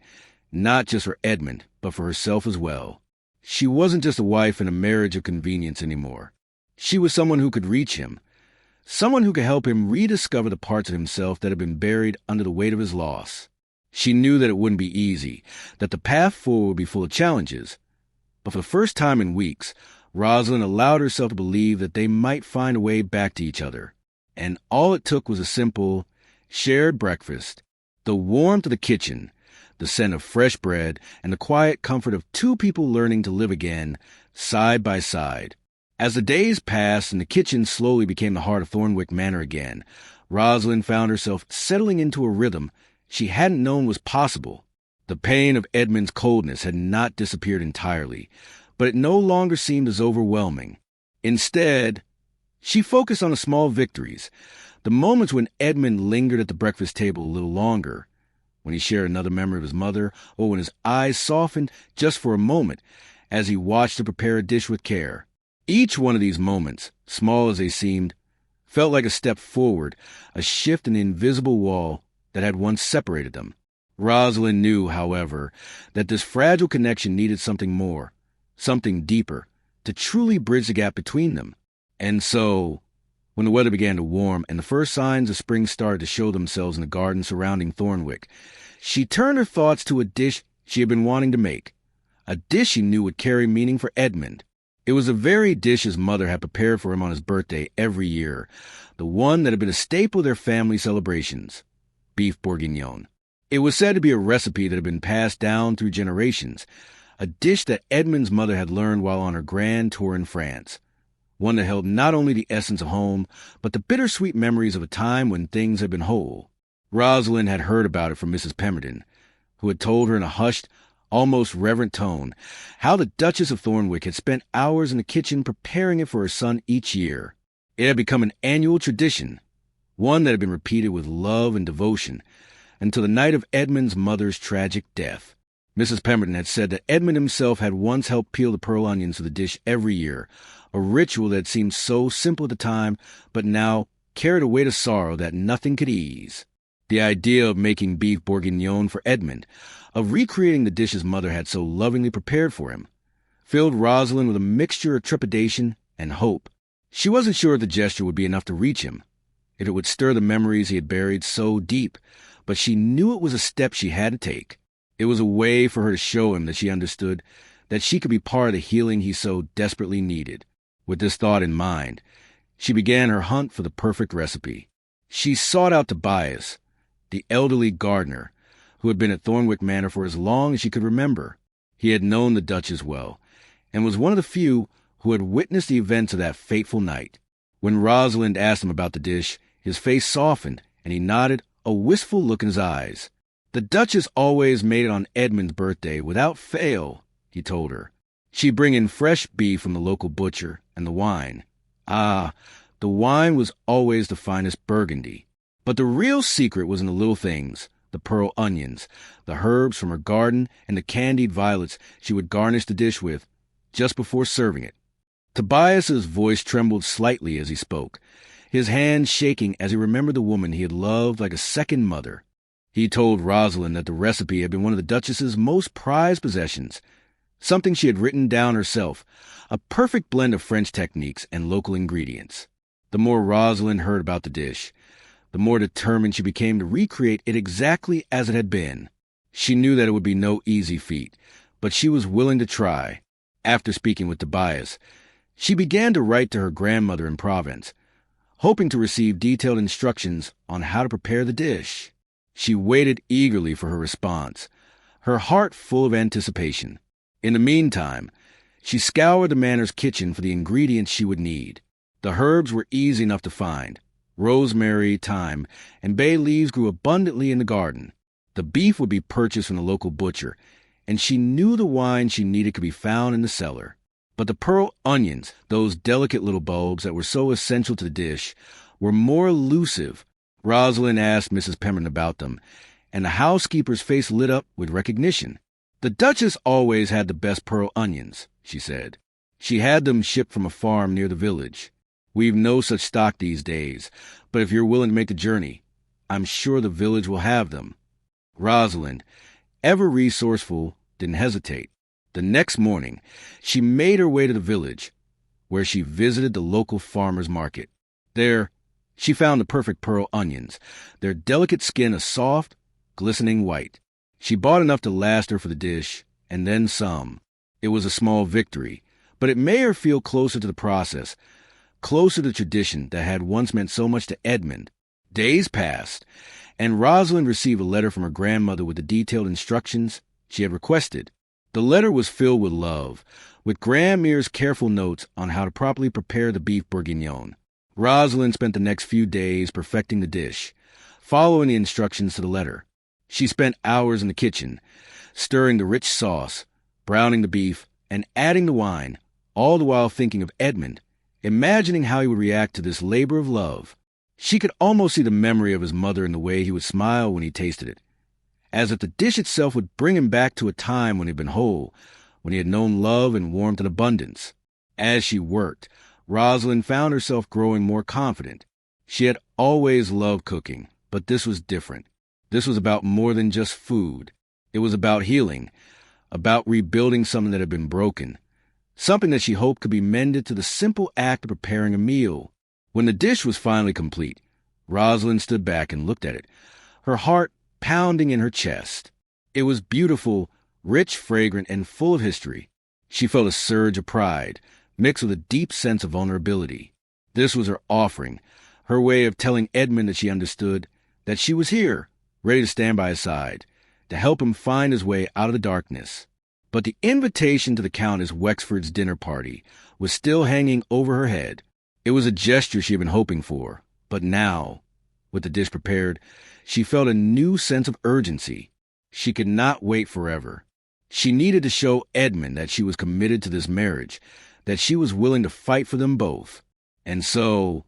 not just for Edmund, but for herself as well. She wasn't just a wife in a marriage of convenience anymore. She was someone who could reach him, someone who could help him rediscover the parts of himself that had been buried under the weight of his loss. She knew that it wouldn't be easy, that the path forward would be full of challenges. But for the first time in weeks, Rosalind allowed herself to believe that they might find a way back to each other. And all it took was a simple, shared breakfast, the warmth of the kitchen, the scent of fresh bread, and the quiet comfort of two people learning to live again, side by side. As the days passed and the kitchen slowly became the heart of Thornwick Manor again, Rosalind found herself settling into a rhythm she hadn't known was possible. The pain of Edmund's coldness had not disappeared entirely, but it no longer seemed as overwhelming. Instead, she focused on the small victories, the moments when Edmund lingered at the breakfast table a little longer, when he shared another memory of his mother, or when his eyes softened just for a moment as he watched her prepare a dish with care. Each one of these moments, small as they seemed, felt like a step forward, a shift in the invisible wall that had once separated them. Rosalind knew, however, that this fragile connection needed something more, something deeper, to truly bridge the gap between them. And so, when the weather began to warm and the first signs of spring started to show themselves in the garden surrounding Thornwick, she turned her thoughts to a dish she had been wanting to make, a dish she knew would carry meaning for Edmund. It was the very dish his mother had prepared for him on his birthday every year, the one that had been a staple of their family celebrations, beef bourguignon. It was said to be a recipe that had been passed down through generations, a dish that Edmund's mother had learned while on her grand tour in France, one that held not only the essence of home, but the bittersweet memories of a time when things had been whole. Rosalind had heard about it from Mrs. Pemberton, who had told her in a hushed, almost reverent tone, how the Duchess of Thornwick had spent hours in the kitchen preparing it for her son each year. It had become an annual tradition, one that had been repeated with love and devotion, until the night of Edmund's mother's tragic death. Mrs. Pemberton had said that Edmund himself had once helped peel the pearl onions for the dish every year, a ritual that seemed so simple at the time, but now carried a weight of sorrow that nothing could ease. The idea of making beef bourguignon for Edmund, of recreating the dish his mother had so lovingly prepared for him, filled Rosalind with a mixture of trepidation and hope. She wasn't sure if the gesture would be enough to reach him, if it would stir the memories he had buried so deep, but she knew it was a step she had to take. It was a way for her to show him that she understood, that she could be part of the healing he so desperately needed. With this thought in mind, she began her hunt for the perfect recipe. She sought out Tobias, the elderly gardener, who had been at Thornwick Manor for as long as she could remember. He had known the Duchess well, and was one of the few who had witnessed the events of that fateful night. When Rosalind asked him about the dish, his face softened, and he nodded, a wistful look in his eyes. The Duchess always made it on Edmund's birthday, without fail, he told her. She'd bring in fresh beef from the local butcher, and the wine. Ah, the wine was always the finest Burgundy. But the real secret was in the little things, the pearl onions, the herbs from her garden, and the candied violets she would garnish the dish with just before serving it. Tobias's voice trembled slightly as he spoke, his hands shaking as he remembered the woman he had loved like a second mother. He told Rosalind that the recipe had been one of the Duchess's most prized possessions, something she had written down herself, a perfect blend of French techniques and local ingredients. The more Rosalind heard about the dish, the more determined she became to recreate it exactly as it had been. She knew that it would be no easy feat, but she was willing to try. After speaking with Tobias, she began to write to her grandmother in Provence, hoping to receive detailed instructions on how to prepare the dish. She waited eagerly for her response, her heart full of anticipation. In the meantime, she scoured the manor's kitchen for the ingredients she would need. The herbs were easy enough to find. Rosemary, thyme, and bay leaves grew abundantly in the garden. The beef would be purchased from the local butcher, and she knew the wine she needed could be found in the cellar. But the pearl onions, those delicate little bulbs that were so essential to the dish, were more elusive. Rosalind asked Mrs. Pemberton about them, and the housekeeper's face lit up with recognition. The Duchess always had the best pearl onions, she said. She had them shipped from a farm near the village. We've no such stock these days, but if you're willing to make the journey, I'm sure the village will have them. Rosalind, ever resourceful, didn't hesitate. The next morning, she made her way to the village, where she visited the local farmer's market. There, she found the perfect pearl onions, their delicate skin a soft, glistening white. She bought enough to last her for the dish, and then some. It was a small victory, but it made her feel closer to the process, closer to tradition that had once meant so much to Edmund. Days passed, and Rosalind received a letter from her grandmother with the detailed instructions she had requested. The letter was filled with love, with Grandmere's careful notes on how to properly prepare the beef bourguignon. Rosalind spent the next few days perfecting the dish, following the instructions to the letter. She spent hours in the kitchen, stirring the rich sauce, browning the beef, and adding the wine, all the while thinking of Edmund, imagining how he would react to this labor of love. She could almost see the memory of his mother in the way he would smile when he tasted it, as if the dish itself would bring him back to a time when he had been whole, when he had known love and warmth and abundance. As she worked, Rosalind found herself growing more confident. She had always loved cooking, but this was different. This was about more than just food. It was about healing, about rebuilding something that had been broken, something that she hoped could be mended through the simple act of preparing a meal. When the dish was finally complete, Rosalind stood back and looked at it, her heart pounding in her chest. It was beautiful, rich, fragrant, and full of history. She felt a surge of pride, mixed with a deep sense of vulnerability. This was her offering, her way of telling Edmund that she understood, that she was here, ready to stand by his side, to help him find his way out of the darkness. But the invitation to the Countess Wexford's dinner party was still hanging over her head. It was a gesture she had been hoping for, but now, with the dish prepared, she felt a new sense of urgency. She could not wait forever. She needed to show Edmund that she was committed to this marriage, that she was willing to fight for them both. And so,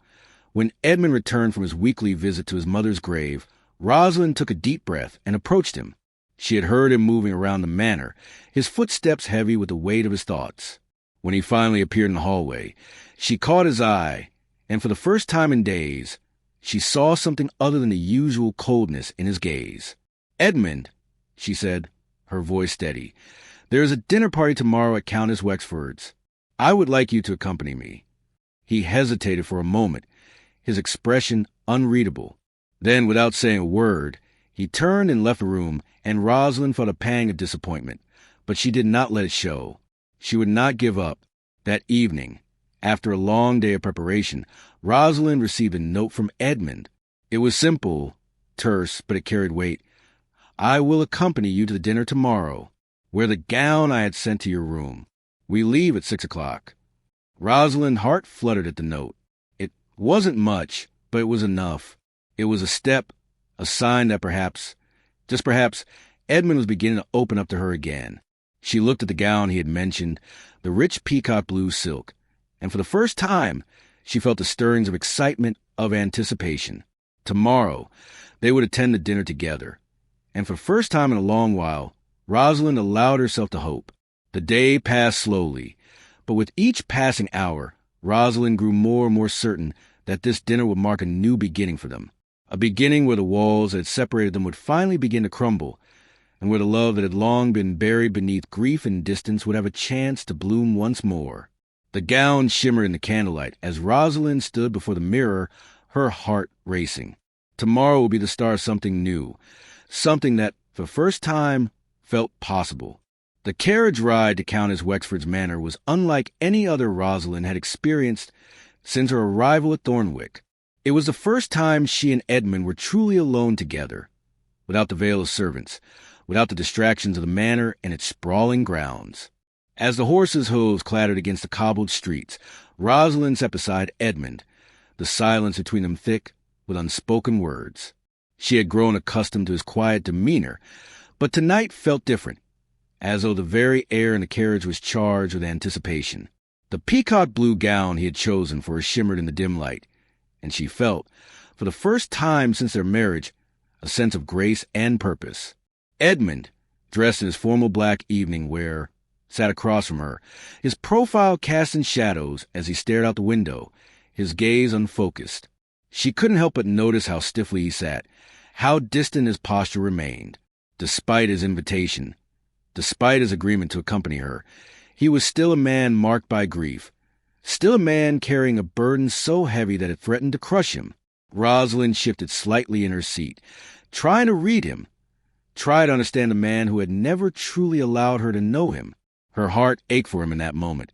when Edmund returned from his weekly visit to his mother's grave, Rosalind took a deep breath and approached him. She had heard him moving around the manor, his footsteps heavy with the weight of his thoughts. When he finally appeared in the hallway, she caught his eye, and for the first time in days, she saw something other than the usual coldness in his gaze. "Edmund," she said, her voice steady, "there is a dinner party tomorrow at Countess Wexford's. I would like you to accompany me." He hesitated for a moment, his expression unreadable. Then, without saying a word, he turned and left the room, and Rosalind felt a pang of disappointment, but she did not let it show. She would not give up. That evening, after a long day of preparation, Rosalind received a note from Edmund. It was simple, terse, but it carried weight. "I will accompany you to the dinner tomorrow. Wear the gown I had sent to your room. We leave at 6 o'clock. Rosalind's heart fluttered at the note. It wasn't much, but it was enough. It was a step, a sign that perhaps, just perhaps, Edmund was beginning to open up to her again. She looked at the gown he had mentioned, the rich peacock blue silk, and for the first time, she felt the stirrings of excitement, of anticipation. Tomorrow, they would attend the dinner together. And for the first time in a long while, Rosalind allowed herself to hope. The day passed slowly, but with each passing hour, Rosalind grew more and more certain that this dinner would mark a new beginning for them. A beginning where the walls that had separated them would finally begin to crumble, and where the love that had long been buried beneath grief and distance would have a chance to bloom once more. The gown shimmered in the candlelight as Rosalind stood before the mirror, her heart racing. Tomorrow would be the start of something new, something that, for the first time, felt possible. The carriage ride to Countess Wexford's manor was unlike any other Rosalind had experienced since her arrival at Thornwick. It was the first time she and Edmund were truly alone together, without the veil of servants, without the distractions of the manor and its sprawling grounds. As the horses' hooves clattered against the cobbled streets, Rosalind sat beside Edmund, the silence between them thick with unspoken words. She had grown accustomed to his quiet demeanor, but tonight felt different, as though the very air in the carriage was charged with anticipation. The peacock blue gown he had chosen for her shimmered in the dim light, and she felt, for the first time since their marriage, a sense of grace and purpose. Edmund, dressed in his formal black evening wear, sat across from her, his profile cast in shadows as he stared out the window, his gaze unfocused. She couldn't help but notice how stiffly he sat, how distant his posture remained. Despite his invitation, despite his agreement to accompany her, he was still a man marked by grief, still a man carrying a burden so heavy that it threatened to crush him. Rosalind shifted slightly in her seat, trying to read him, try to understand a man who had never truly allowed her to know him. Her heart ached for him in that moment,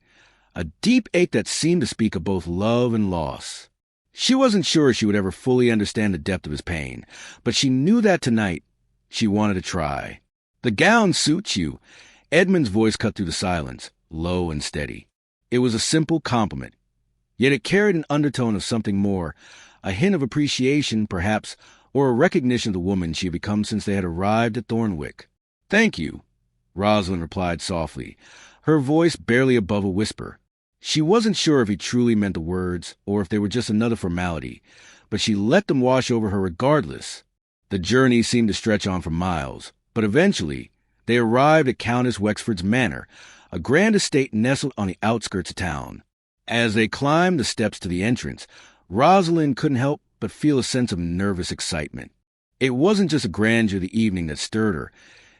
a deep ache that seemed to speak of both love and loss. She wasn't sure she would ever fully understand the depth of his pain, but she knew that tonight she wanted to try. "The gown suits you." Edmund's voice cut through the silence, low and steady. It was a simple compliment, yet it carried an undertone of something more, a hint of appreciation, perhaps, or a recognition of the woman she had become since they had arrived at Thornwick. "Thank you," Rosalind replied softly, her voice barely above a whisper. She wasn't sure if he truly meant the words, or if they were just another formality, but she let them wash over her regardless. The journey seemed to stretch on for miles, but eventually they arrived at Countess Wexford's manor, a grand estate nestled on the outskirts of town. As they climbed the steps to the entrance, Rosalind couldn't help but feel a sense of nervous excitement. It wasn't just a grandeur of the evening that stirred her.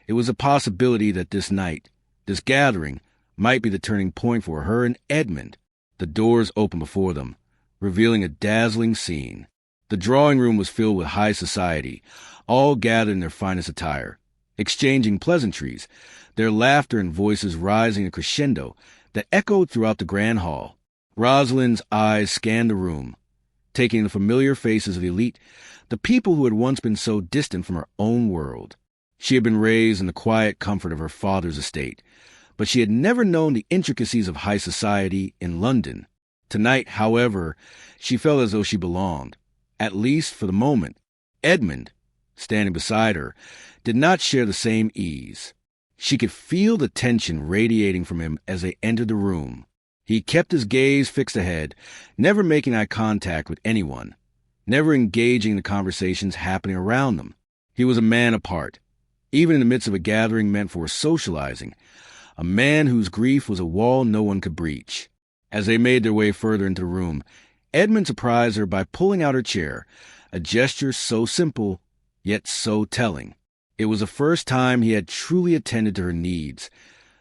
It was a possibility that this night, this gathering, might be the turning point for her and Edmund. The doors opened before them, revealing a dazzling scene. The drawing room was filled with high society, all gathered in their finest attire, exchanging pleasantries, their laughter and voices rising in a crescendo that echoed throughout the grand hall. Rosalind's eyes scanned the room, taking the familiar faces of the elite, the people who had once been so distant from her own world. She had been raised in the quiet comfort of her father's estate, but she had never known the intricacies of high society in London. Tonight, however, she felt as though she belonged, at least for the moment. Edmund, standing beside her, did not share the same ease. She could feel the tension radiating from him as they entered the room. He kept his gaze fixed ahead, never making eye contact with anyone, never engaging in the conversations happening around them. He was a man apart, even in the midst of a gathering meant for socializing, a man whose grief was a wall no one could breach. As they made their way further into the room, Edmund surprised her by pulling out her chair, a gesture so simple, yet so telling. It was the first time he had truly attended to her needs,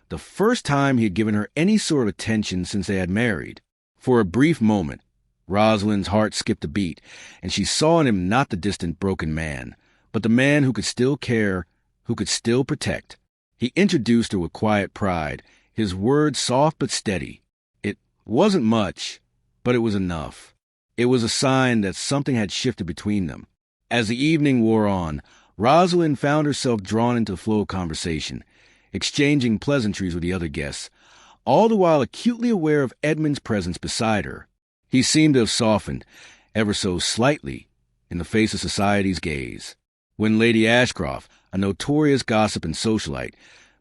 the first time he had given her any sort of attention since they had married. For a brief moment, Rosalind's heart skipped a beat, and she saw in him not the distant broken man, but the man who could still care, who could still protect. He introduced her with quiet pride, his words soft but steady. It wasn't much, but it was enough. It was a sign that something had shifted between them. As the evening wore on, Rosalind found herself drawn into the flow of conversation, exchanging pleasantries with the other guests, all the while acutely aware of Edmund's presence beside her. He seemed to have softened, ever so slightly, in the face of society's gaze. When Lady Ashcroft, a notorious gossip and socialite,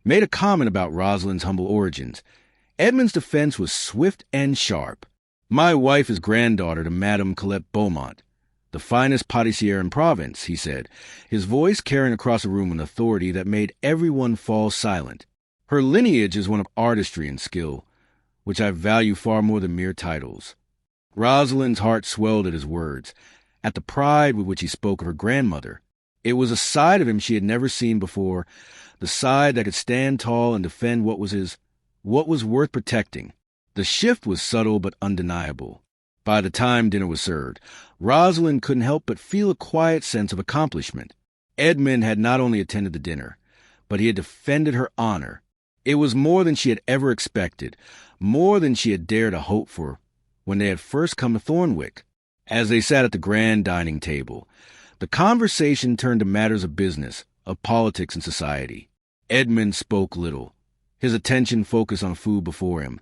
made a comment about Rosalind's humble origins, Edmund's defense was swift and sharp. "My wife is granddaughter to Madame Colette Beaumont, the finest pâtissière in Provence," he said, his voice carrying across the room an authority that made everyone fall silent. "Her lineage is one of artistry and skill, which I value far more than mere titles." Rosalind's heart swelled at his words, at the pride with which he spoke of her grandmother. It was a side of him she had never seen before, the side that could stand tall and defend what was his, what was worth protecting. The shift was subtle but undeniable. By the time dinner was served, Rosalind couldn't help but feel a quiet sense of accomplishment. Edmund had not only attended the dinner, but he had defended her honor. It was more than she had ever expected, more than she had dared to hope for when they had first come to Thornwick. As they sat at the grand dining table, the conversation turned to matters of business, of politics and society. Edmund spoke little, his attention focused on food before him,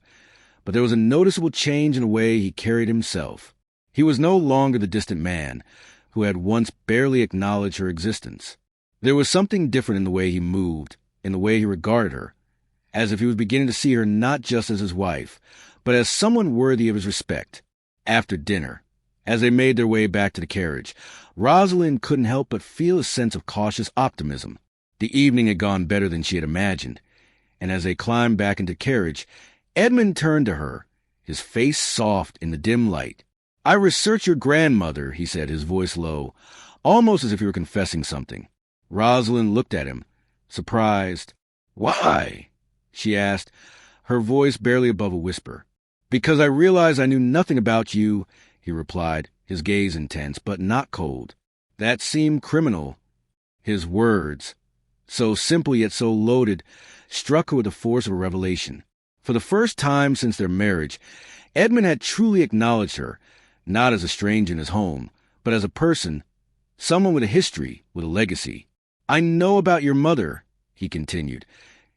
but there was a noticeable change in the way he carried himself. He was no longer the distant man who had once barely acknowledged her existence. There was something different in the way he moved, in the way he regarded her, as if he was beginning to see her not just as his wife, but as someone worthy of his respect. After dinner, as they made their way back to the carriage, Rosalind couldn't help but feel a sense of cautious optimism. The evening had gone better than she had imagined, and as they climbed back into the carriage, Edmund turned to her, his face soft in the dim light. "I researched your grandmother," he said, his voice low, almost as if he were confessing something. Rosalind looked at him, surprised. "Why?" she asked, her voice barely above a whisper. "Because I realized I knew nothing about you," he replied, his gaze intense, but not cold. That seemed criminal. His words, so simple yet so loaded, struck her with the force of a revelation. For the first time since their marriage, Edmund had truly acknowledged her, not as a stranger in his home, but as a person, someone with a history, with a legacy. "I know about your mother," he continued,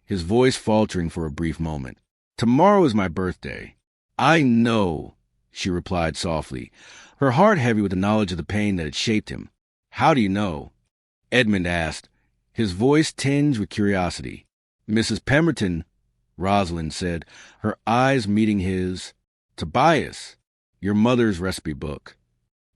his voice faltering for a brief moment. "Tomorrow is my birthday." "I know," she replied softly, her heart heavy with the knowledge of the pain that had shaped him. "How do you know?" Edmund asked, his voice tinged with curiosity. "Mrs. Pemberton," Rosalind said, her eyes meeting his. "Tobias, your mother's recipe book."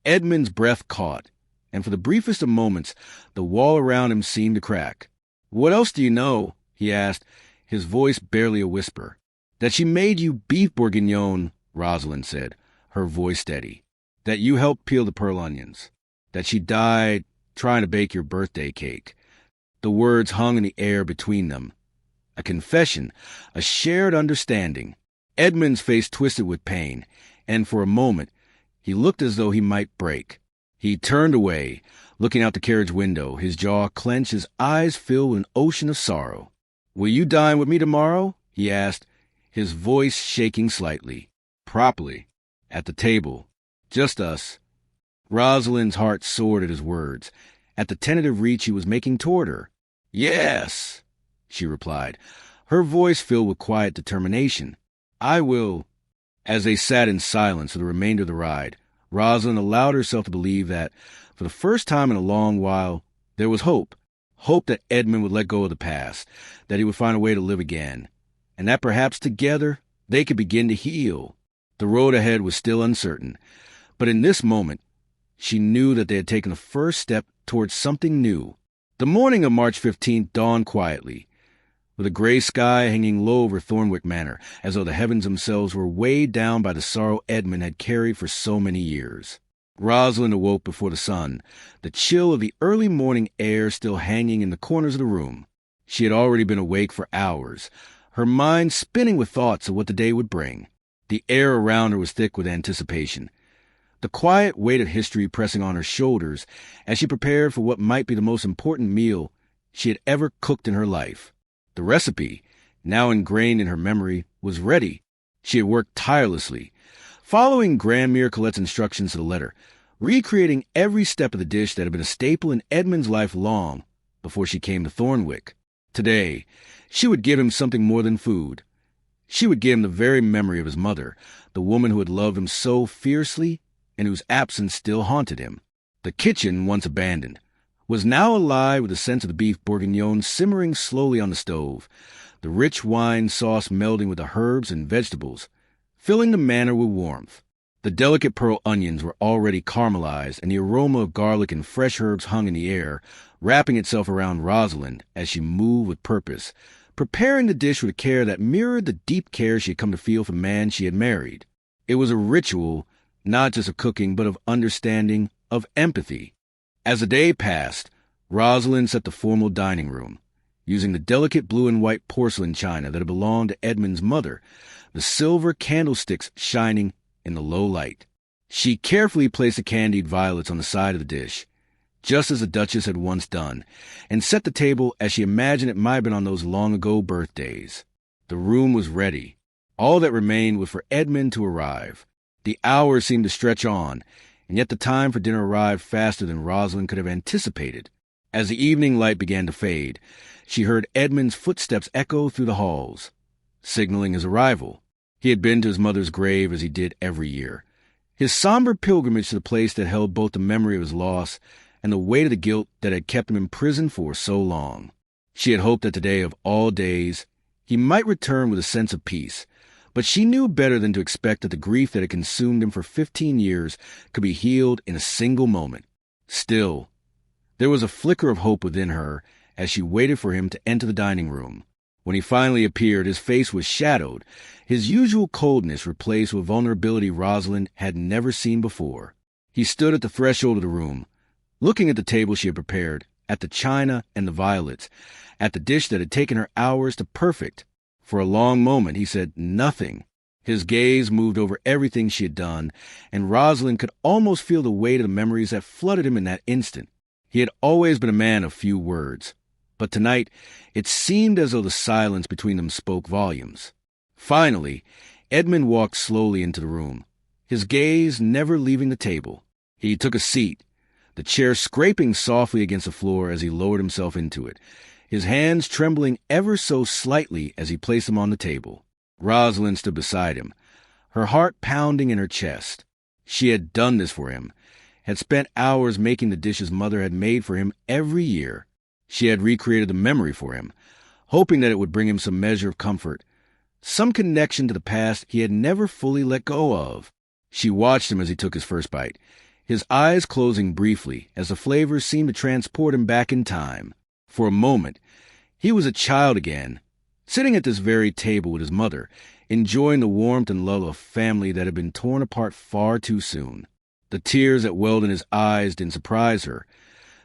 Edmund's breath caught, and for the briefest of moments, the wall around him seemed to crack. "What else do you know?" he asked, his voice barely a whisper. "That she made you beef bourguignon Rosalind said, her voice steady. That you helped peel the pearl onions. That she died trying to bake your birthday cake. The words hung in the air between them. A confession, a shared understanding. Edmund's face twisted with pain, and for a moment, he looked as though he might break. He turned away, looking out the carriage window, his jaw clenched, his eyes filled with an ocean of sorrow. "Will you dine with me tomorrow?" he asked, his voice shaking slightly. "Properly. At the table. Just us." Rosalind's heart soared at his words, at the tentative reach he was making toward her. "Yes," she replied, her voice filled with quiet determination. "I will." As they sat in silence for the remainder of the ride, Rosalind allowed herself to believe that, for the first time in a long while, there was hope. Hope that Edmund would let go of the past, that he would find a way to live again, and that perhaps together they could begin to heal. The road ahead was still uncertain, but in this moment, she knew that they had taken the first step towards something new. The morning of March 15th dawned quietly, with a gray sky hanging low over Thornwick Manor, as though the heavens themselves were weighed down by the sorrow Edmund had carried for so many years. Rosalind awoke before the sun, the chill of the early morning air still hanging in the corners of the room. She had already been awake for hours, her mind spinning with thoughts of what the day would bring. The air around her was thick with anticipation, the quiet weight of history pressing on her shoulders as she prepared for what might be the most important meal she had ever cooked in her life. The recipe, now ingrained in her memory, was ready. She had worked tirelessly, following Grandmere Colette's instructions to the letter, recreating every step of the dish that had been a staple in Edmund's life long before she came to Thornwick. Today, she would give him something more than food. She would give him the very memory of his mother, the woman who had loved him so fiercely and whose absence still haunted him. The kitchen, once abandoned, was now alive with the sense of the beef bourguignon simmering slowly on the stove, the rich wine sauce melding with the herbs and vegetables, filling the manor with warmth. The delicate pearl onions were already caramelized, and the aroma of garlic and fresh herbs hung in the air, wrapping itself around Rosalind as she moved with purpose, preparing the dish with a care that mirrored the deep care she had come to feel for the man she had married. It was a ritual, not just of cooking, but of understanding, of empathy. As the day passed, Rosalind set the formal dining room, using the delicate blue and white porcelain china that had belonged to Edmund's mother, the silver candlesticks shining in the low light. She carefully placed the candied violets on the side of the dish, just as the Duchess had once done, and set the table as she imagined it might have been on those long-ago birthdays. The room was ready. All that remained was for Edmund to arrive. The hours seemed to stretch on, and yet the time for dinner arrived faster than Rosalind could have anticipated. As the evening light began to fade, she heard Edmund's footsteps echo through the halls, signaling his arrival. He had been to his mother's grave as he did every year, his somber pilgrimage to the place that held both the memory of his loss and the weight of the guilt that had kept him in prison for so long. She had hoped that today of all days he might return with a sense of peace, but she knew better than to expect that the grief that had consumed him for 15 years could be healed in a single moment. Still, there was a flicker of hope within her as she waited for him to enter the dining room. When he finally appeared, his face was shadowed, his usual coldness replaced with vulnerability Rosalind had never seen before. He stood at the threshold of the room, looking at the table she had prepared, at the china and the violets, at the dish that had taken her hours to perfect. For a long moment he said nothing. His gaze moved over everything she had done, and Rosalind could almost feel the weight of the memories that flooded him in that instant. He had always been a man of few words, but tonight it seemed as though the silence between them spoke volumes. Finally, Edmund walked slowly into the room, his gaze never leaving the table. He took a seat, the chair scraping softly against the floor as he lowered himself into it, his hands trembling ever so slightly as he placed them on the table. Rosalind stood beside him, her heart pounding in her chest. She had done this for him, had spent hours making the dishes mother had made for him every year. She had recreated the memory for him, hoping that it would bring him some measure of comfort, some connection to the past he had never fully let go of. She watched him as he took his first bite, his eyes closing briefly as the flavors seemed to transport him back in time. For a moment, he was a child again, sitting at this very table with his mother, enjoying the warmth and love of a family that had been torn apart far too soon. The tears that welled in his eyes didn't surprise her.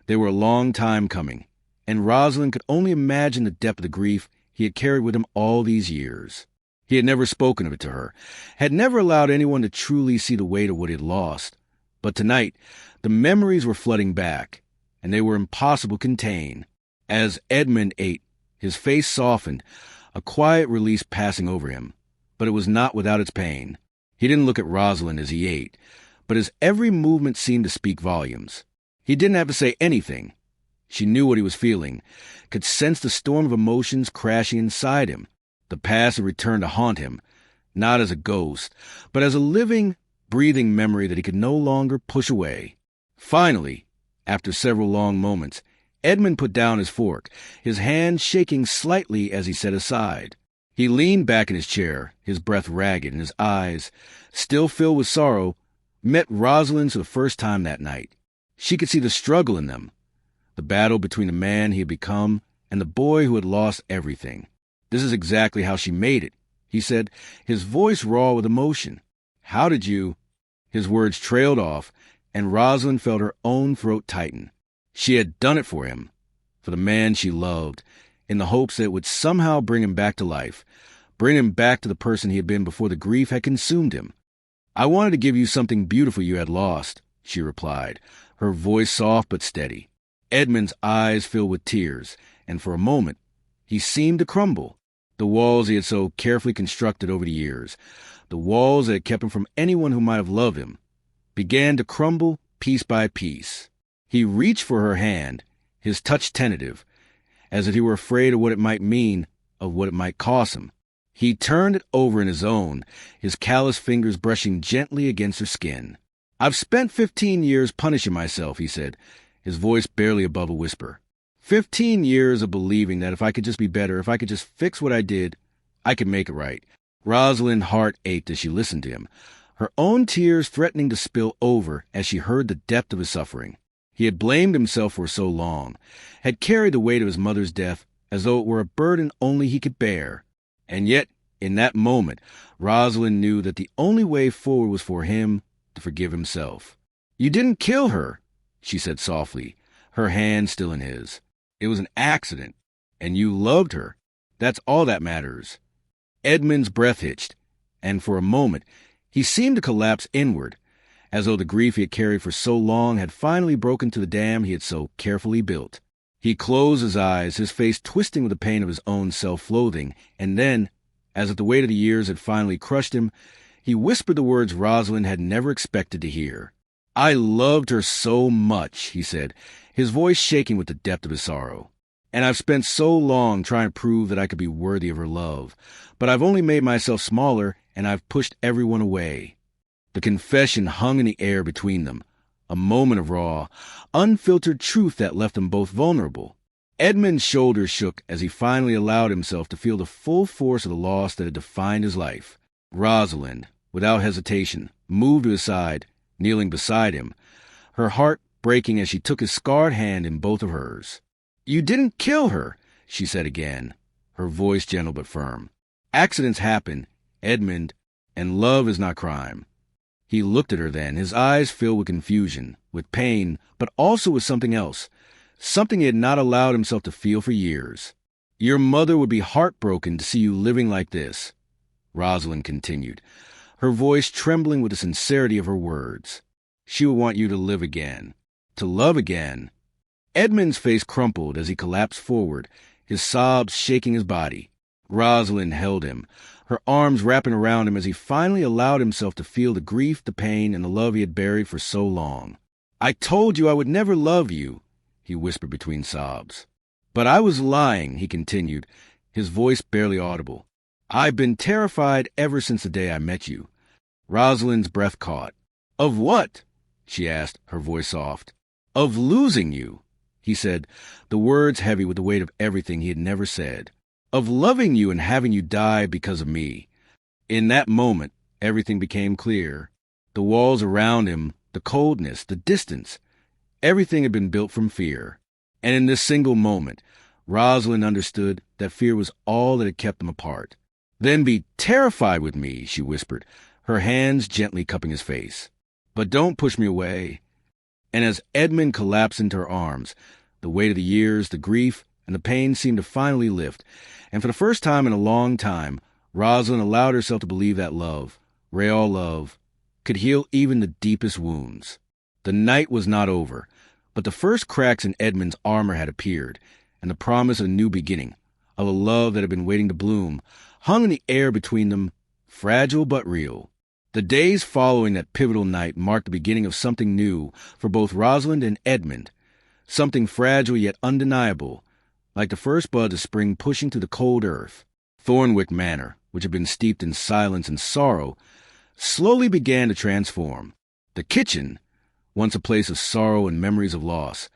They were a long time coming, and Rosalind could only imagine the depth of the grief he had carried with him all these years. He had never spoken of it to her, had never allowed anyone to truly see the weight of what he had lost. But tonight, the memories were flooding back, and they were impossible to contain. As Edmund ate, his face softened, a quiet release passing over him. But it was not without its pain. He didn't look at Rosalind as he ate, but his every movement seemed to speak volumes. He didn't have to say anything. She knew what he was feeling, could sense the storm of emotions crashing inside him. The past had returned to haunt him, not as a ghost, but as a living, breathing memory that he could no longer push away. Finally, after several long moments, Edmund put down his fork, his hand shaking slightly as he set aside. He leaned back in his chair, his breath ragged, and his eyes, still filled with sorrow, met Rosalind's for the first time that night. She could see the struggle in them, the battle between the man he had become and the boy who had lost everything. "This is exactly how she made it," he said, his voice raw with emotion. "How did you—" His words trailed off, and Rosalind felt her own throat tighten. She had done it for him, for the man she loved, in the hopes that it would somehow bring him back to life, bring him back to the person he had been before the grief had consumed him. "I wanted to give you something beautiful you had lost," she replied, her voice soft but steady. Edmund's eyes filled with tears, and for a moment he seemed to crumble. The walls he had so carefully constructed over the years, the walls that had kept him from anyone who might have loved him, began to crumble piece by piece. He reached for her hand, his touch tentative, as if he were afraid of what it might mean, of what it might cost him. He turned it over in his own, his callous fingers brushing gently against her skin. "I've spent 15 years punishing myself," he said, his voice barely above a whisper. 15 years of believing that if I could just be better, if I could just fix what I did, I could make it right. Rosalind's heart ached as she listened to him, her own tears threatening to spill over as she heard the depth of his suffering. He had blamed himself for so long, had carried the weight of his mother's death as though it were a burden only he could bear. And yet, in that moment, Rosalind knew that the only way forward was for him to forgive himself. "You didn't kill her," she said softly, her hand still in his. "It was an accident, and you loved her. That's all that matters." Edmund's breath hitched, and for a moment he seemed to collapse inward, as though the grief he had carried for so long had finally broken to the dam he had so carefully built. He closed his eyes, his face twisting with the pain of his own self-loathing, and then, as if the weight of the years had finally crushed him, he whispered the words Rosalind had never expected to hear. "I loved her so much," he said, his voice shaking with the depth of his sorrow. "And I've spent so long trying to prove that I could be worthy of her love. But I've only made myself smaller, and I've pushed everyone away." The confession hung in the air between them, a moment of raw, unfiltered truth that left them both vulnerable. Edmund's shoulders shook as he finally allowed himself to feel the full force of the loss that had defined his life. Rosalind, without hesitation, moved to his side, kneeling beside him, her heart breaking as she took his scarred hand in both of hers. "You didn't kill her," she said again, her voice gentle but firm. "Accidents happen, Edmund, and love is not crime." He looked at her then, his eyes filled with confusion, with pain, but also with something else, something he had not allowed himself to feel for years. "Your mother would be heartbroken to see you living like this," Rosalind continued, her voice trembling with the sincerity of her words. "She would want you to live again, to love again." Edmund's face crumpled as he collapsed forward, his sobs shaking his body. Rosalind held him, her arms wrapping around him as he finally allowed himself to feel the grief, the pain, and the love he had buried for so long. "I told you I would never love you," he whispered between sobs. "But I was lying," he continued, his voice barely audible. "I've been terrified ever since the day I met you." Rosalind's breath caught. "Of what?" she asked, her voice soft. "Of losing you," he said, the words heavy with the weight of everything he had never said. "Of loving you and having you die because of me." In that moment, everything became clear. The walls around him, the coldness, the distance, everything had been built from fear. And in this single moment, Rosalind understood that fear was all that had kept them apart. Then be terrified with me, she whispered, her hands gently cupping his face. But don't push me away. And as Edmund collapsed into her arms, the weight of the years, the grief, and the pain seemed to finally lift, and for the first time in a long time, Rosalind allowed herself to believe that love, real love, could heal even the deepest wounds. The night was not over, but the first cracks in Edmund's armor had appeared, and the promise of a new beginning, of a love that had been waiting to bloom, hung in the air between them, fragile but real. The days following that pivotal night marked the beginning of something new for both Rosalind and Edmund, something fragile yet undeniable, like the first buds of spring pushing through the cold earth. Thornwick Manor, which had been steeped in silence and sorrow, slowly began to transform. The kitchen, once a place of sorrow and memories of loss,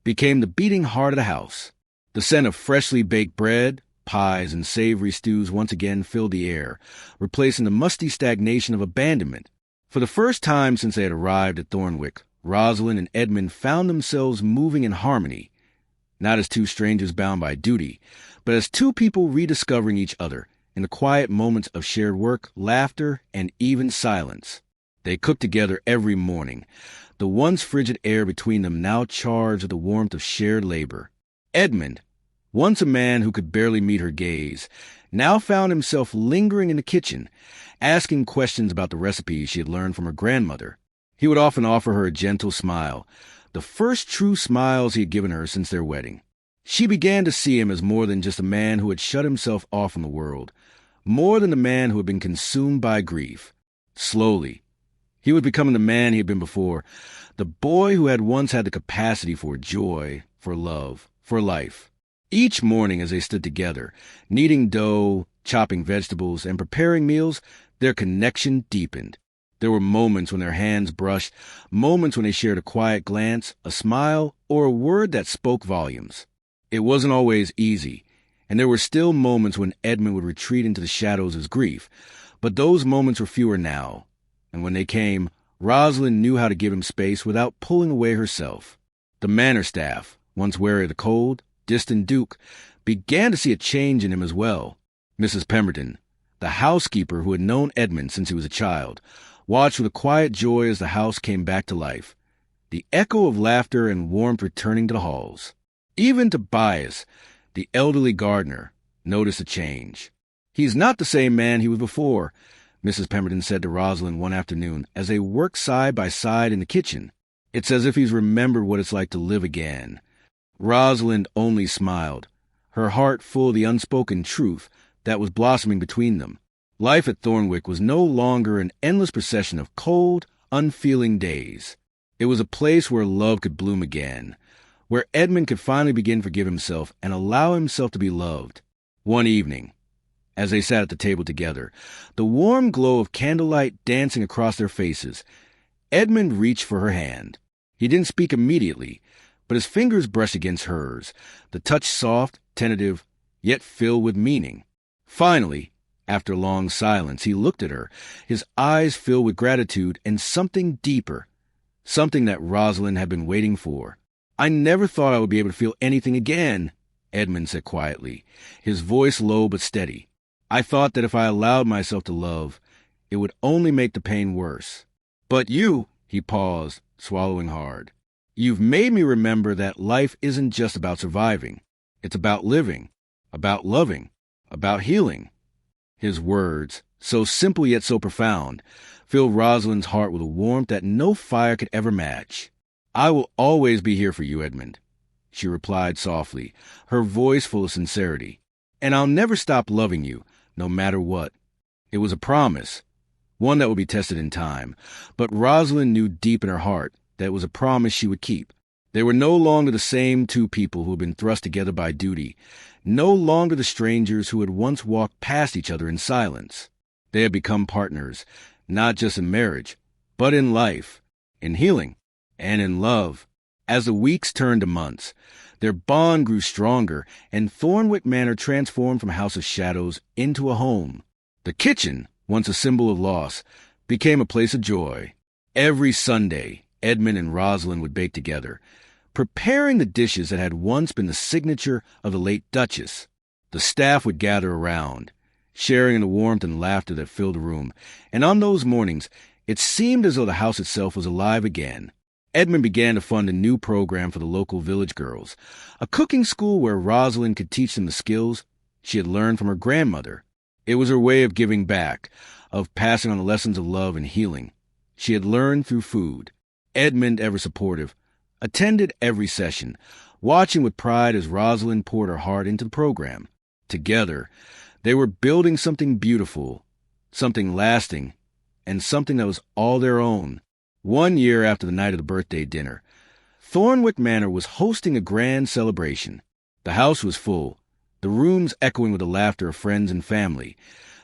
became the beating heart of the house. The scent of freshly baked bread, pies, and savory stews once again filled the air, replacing the musty stagnation of abandonment. For the first time since they had arrived at Thornwick, Rosalind and Edmund found themselves moving in harmony, not as two strangers bound by duty, but as two people rediscovering each other in the quiet moments of shared work, laughter, and even silence. They cooked together every morning, the once frigid air between them now charged with the warmth of shared labor. Edmund, once a man who could barely meet her gaze, now found himself lingering in the kitchen, asking questions about the recipes she had learned from her grandmother. He would often offer her a gentle smile, the first true smiles he had given her since their wedding. She began to see him as more than just a man who had shut himself off from the world, more than the man who had been consumed by grief. Slowly, he was becoming the man he had been before, the boy who had once had the capacity for joy, for love, for life. Each morning as they stood together, kneading dough, chopping vegetables, and preparing meals, their connection deepened. There were moments when their hands brushed, moments when they shared a quiet glance, a smile, or a word that spoke volumes. It wasn't always easy, and there were still moments when Edmund would retreat into the shadows of his grief, but those moments were fewer now, and when they came, Rosalind knew how to give him space without pulling away herself. The manor staff, once wary of the cold, distant Duke, began to see a change in him as well. Mrs. Pemberton, the housekeeper who had known Edmund since he was a child, watched with a quiet joy as the house came back to life, the echo of laughter and warmth returning to the halls. Even Tobias, the elderly gardener, noticed a change. "He's not the same man he was before," Mrs. Pemberton said to Rosalind one afternoon as they worked side by side in the kitchen. "It's as if he's remembered what it's like to live again." Rosalind only smiled, her heart full of the unspoken truth that was blossoming between them. Life at Thornwick was no longer an endless procession of cold, unfeeling days. It was a place where love could bloom again, where Edmund could finally begin to forgive himself and allow himself to be loved. One evening, as they sat at the table together, the warm glow of candlelight dancing across their faces, Edmund reached for her hand. He didn't speak immediately, but his fingers brushed against hers, the touch soft, tentative, yet filled with meaning. Finally, after a long silence, he looked at her, his eyes filled with gratitude and something deeper, something that Rosalind had been waiting for. "I never thought I would be able to feel anything again," Edmund said quietly, his voice low but steady. "I thought that if I allowed myself to love, it would only make the pain worse. But you," he paused, swallowing hard, "you've made me remember that life isn't just about surviving. It's about living, about loving, about healing." His words, so simple yet so profound, filled Rosalind's heart with a warmth that no fire could ever match. "I will always be here for you, Edmund," she replied softly, her voice full of sincerity. "And I'll never stop loving you, no matter what." It was a promise, one that would be tested in time, but Rosalind knew deep in her heart that it was a promise she would keep. They were no longer the same two people who had been thrust together by duty, no longer the strangers who had once walked past each other in silence. They had become partners, not just in marriage, but in life, in healing, and in love. As the weeks turned to months, their bond grew stronger, and Thornwick Manor transformed from a house of shadows into a home. The kitchen, once a symbol of loss, became a place of joy. Every Sunday, Edmund and Rosalind would bake together, preparing the dishes that had once been the signature of the late Duchess. The staff would gather around, sharing in the warmth and laughter that filled the room. And on those mornings, it seemed as though the house itself was alive again. Edmund began to fund a new program for the local village girls, a cooking school where Rosalind could teach them the skills she had learned from her grandmother. It was her way of giving back, of passing on the lessons of love and healing she had learned through food. Edmund, ever supportive, attended every session, watching with pride as Rosalind poured her heart into the program. Together, they were building something beautiful, something lasting, and something that was all their own. 1 year after the night of the birthday dinner, Thornwick Manor was hosting a grand celebration. The house was full, the rooms echoing with the laughter of friends and family,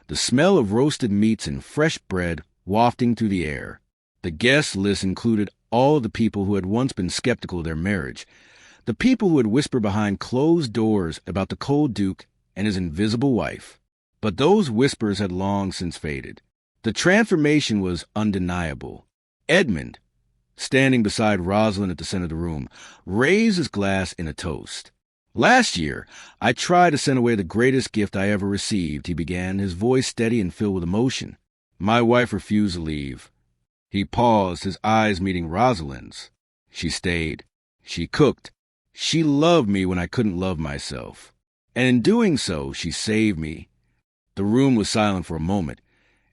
the smell of roasted meats and fresh bread wafting through the air. The guest list included all of the people who had once been skeptical of their marriage, the people who had whispered behind closed doors about the cold Duke and his invisible wife. But those whispers had long since faded. The transformation was undeniable. Edmund, standing beside Rosalind at the center of the room, raised his glass in a toast. "Last year, I tried to send away the greatest gift I ever received," he began, his voice steady and filled with emotion. "My wife refused to leave." He paused, his eyes meeting Rosalind's. "She stayed. She cooked. She loved me when I couldn't love myself. And in doing so, she saved me." The room was silent for a moment,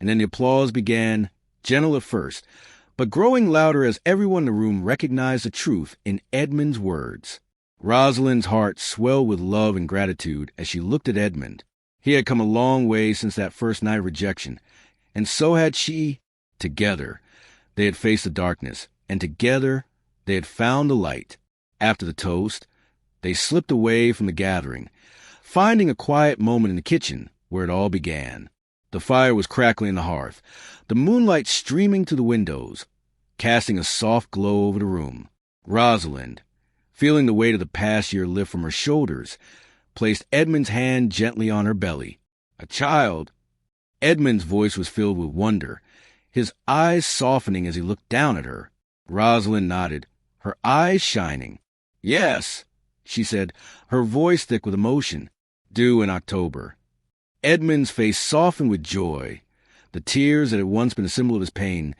and then the applause began, gentle at first, but growing louder as everyone in the room recognized the truth in Edmund's words. Rosalind's heart swelled with love and gratitude as she looked at Edmund. He had come a long way since that first night of rejection, and so had she. Together, they had faced the darkness, and together they had found the light. After the toast, they slipped away from the gathering, finding a quiet moment in the kitchen where it all began. The fire was crackling in the hearth, the moonlight streaming through the windows, casting a soft glow over the room. Rosalind, feeling the weight of the past year lift from her shoulders, placed Edmund's hand gently on her belly. "A child." Edmund's voice was filled with wonder, his eyes softening as he looked down at her. Rosalind nodded, her eyes shining. "Yes," she said, her voice thick with emotion. "Due in October." Edmund's face softened with joy. The tears that had once been a symbol of his pain,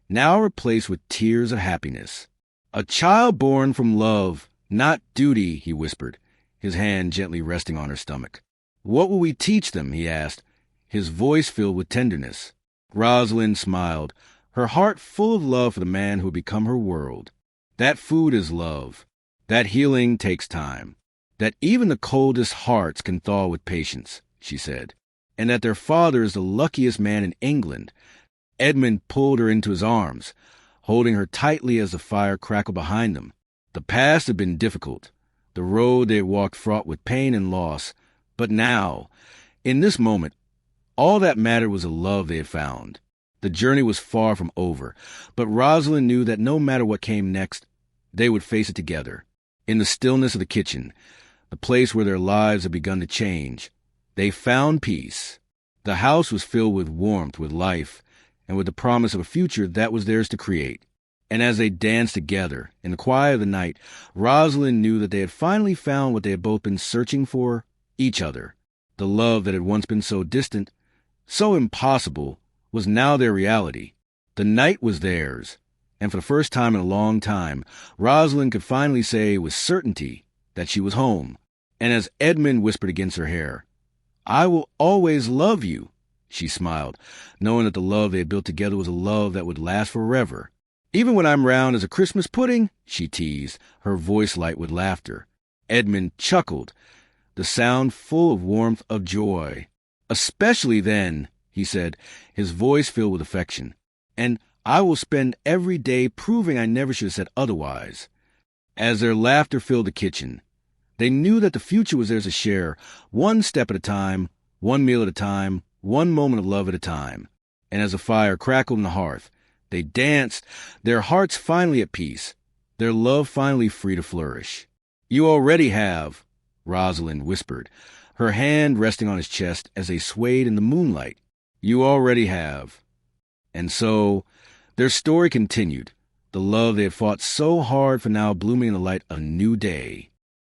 now replaced with tears of happiness. "A child born from love, not duty," he whispered, his hand gently resting on her stomach. "What will we teach them?" he asked, his voice filled with tenderness. Rosalind smiled, her heart full of love for the man who had become her world. "That food is love. That healing takes time. That even the coldest hearts can thaw with patience," she said. "And that their father is the luckiest man in England." Edmund pulled her into his arms, holding her tightly as the fire crackled behind them. The past had been difficult, the road they had walked fraught with pain and loss. But now, in this moment, all that mattered was the love they had found. The journey was far from over, but Rosalind knew that no matter what came next, they would face it together. In the stillness of the kitchen, the place where their lives had begun to change, they found peace. The house was filled with warmth, with life, and with the promise of a future that was theirs to create. And as they danced together, in the quiet of the night, Rosalind knew that they had finally found what they had both been searching for, each other. The love that had once been so distant, so impossible, was now their reality. The night was theirs, and for the first time in a long time, Rosalind could finally say with certainty that she was home. And as Edmund whispered against her hair, "I will always love you," she smiled, knowing that the love they had built together was a love that would last forever. "Even when I'm round as a Christmas pudding," she teased, her voice light with laughter. Edmund chuckled, the sound full of warmth of joy. "Especially then," he said, his voice filled with affection. "And I will spend every day proving I never should have said otherwise." As their laughter filled the kitchen, they knew that the future was theirs to share, one step at a time, one meal at a time, one moment of love at a time. And as the fire crackled in the hearth, they danced, their hearts finally at peace, their love finally free to flourish. "You already have," Rosalind whispered, her hand resting on his chest as they swayed in the moonlight. "You already have." And so, their story continued, the love they had fought so hard for now blooming in the light of a new day.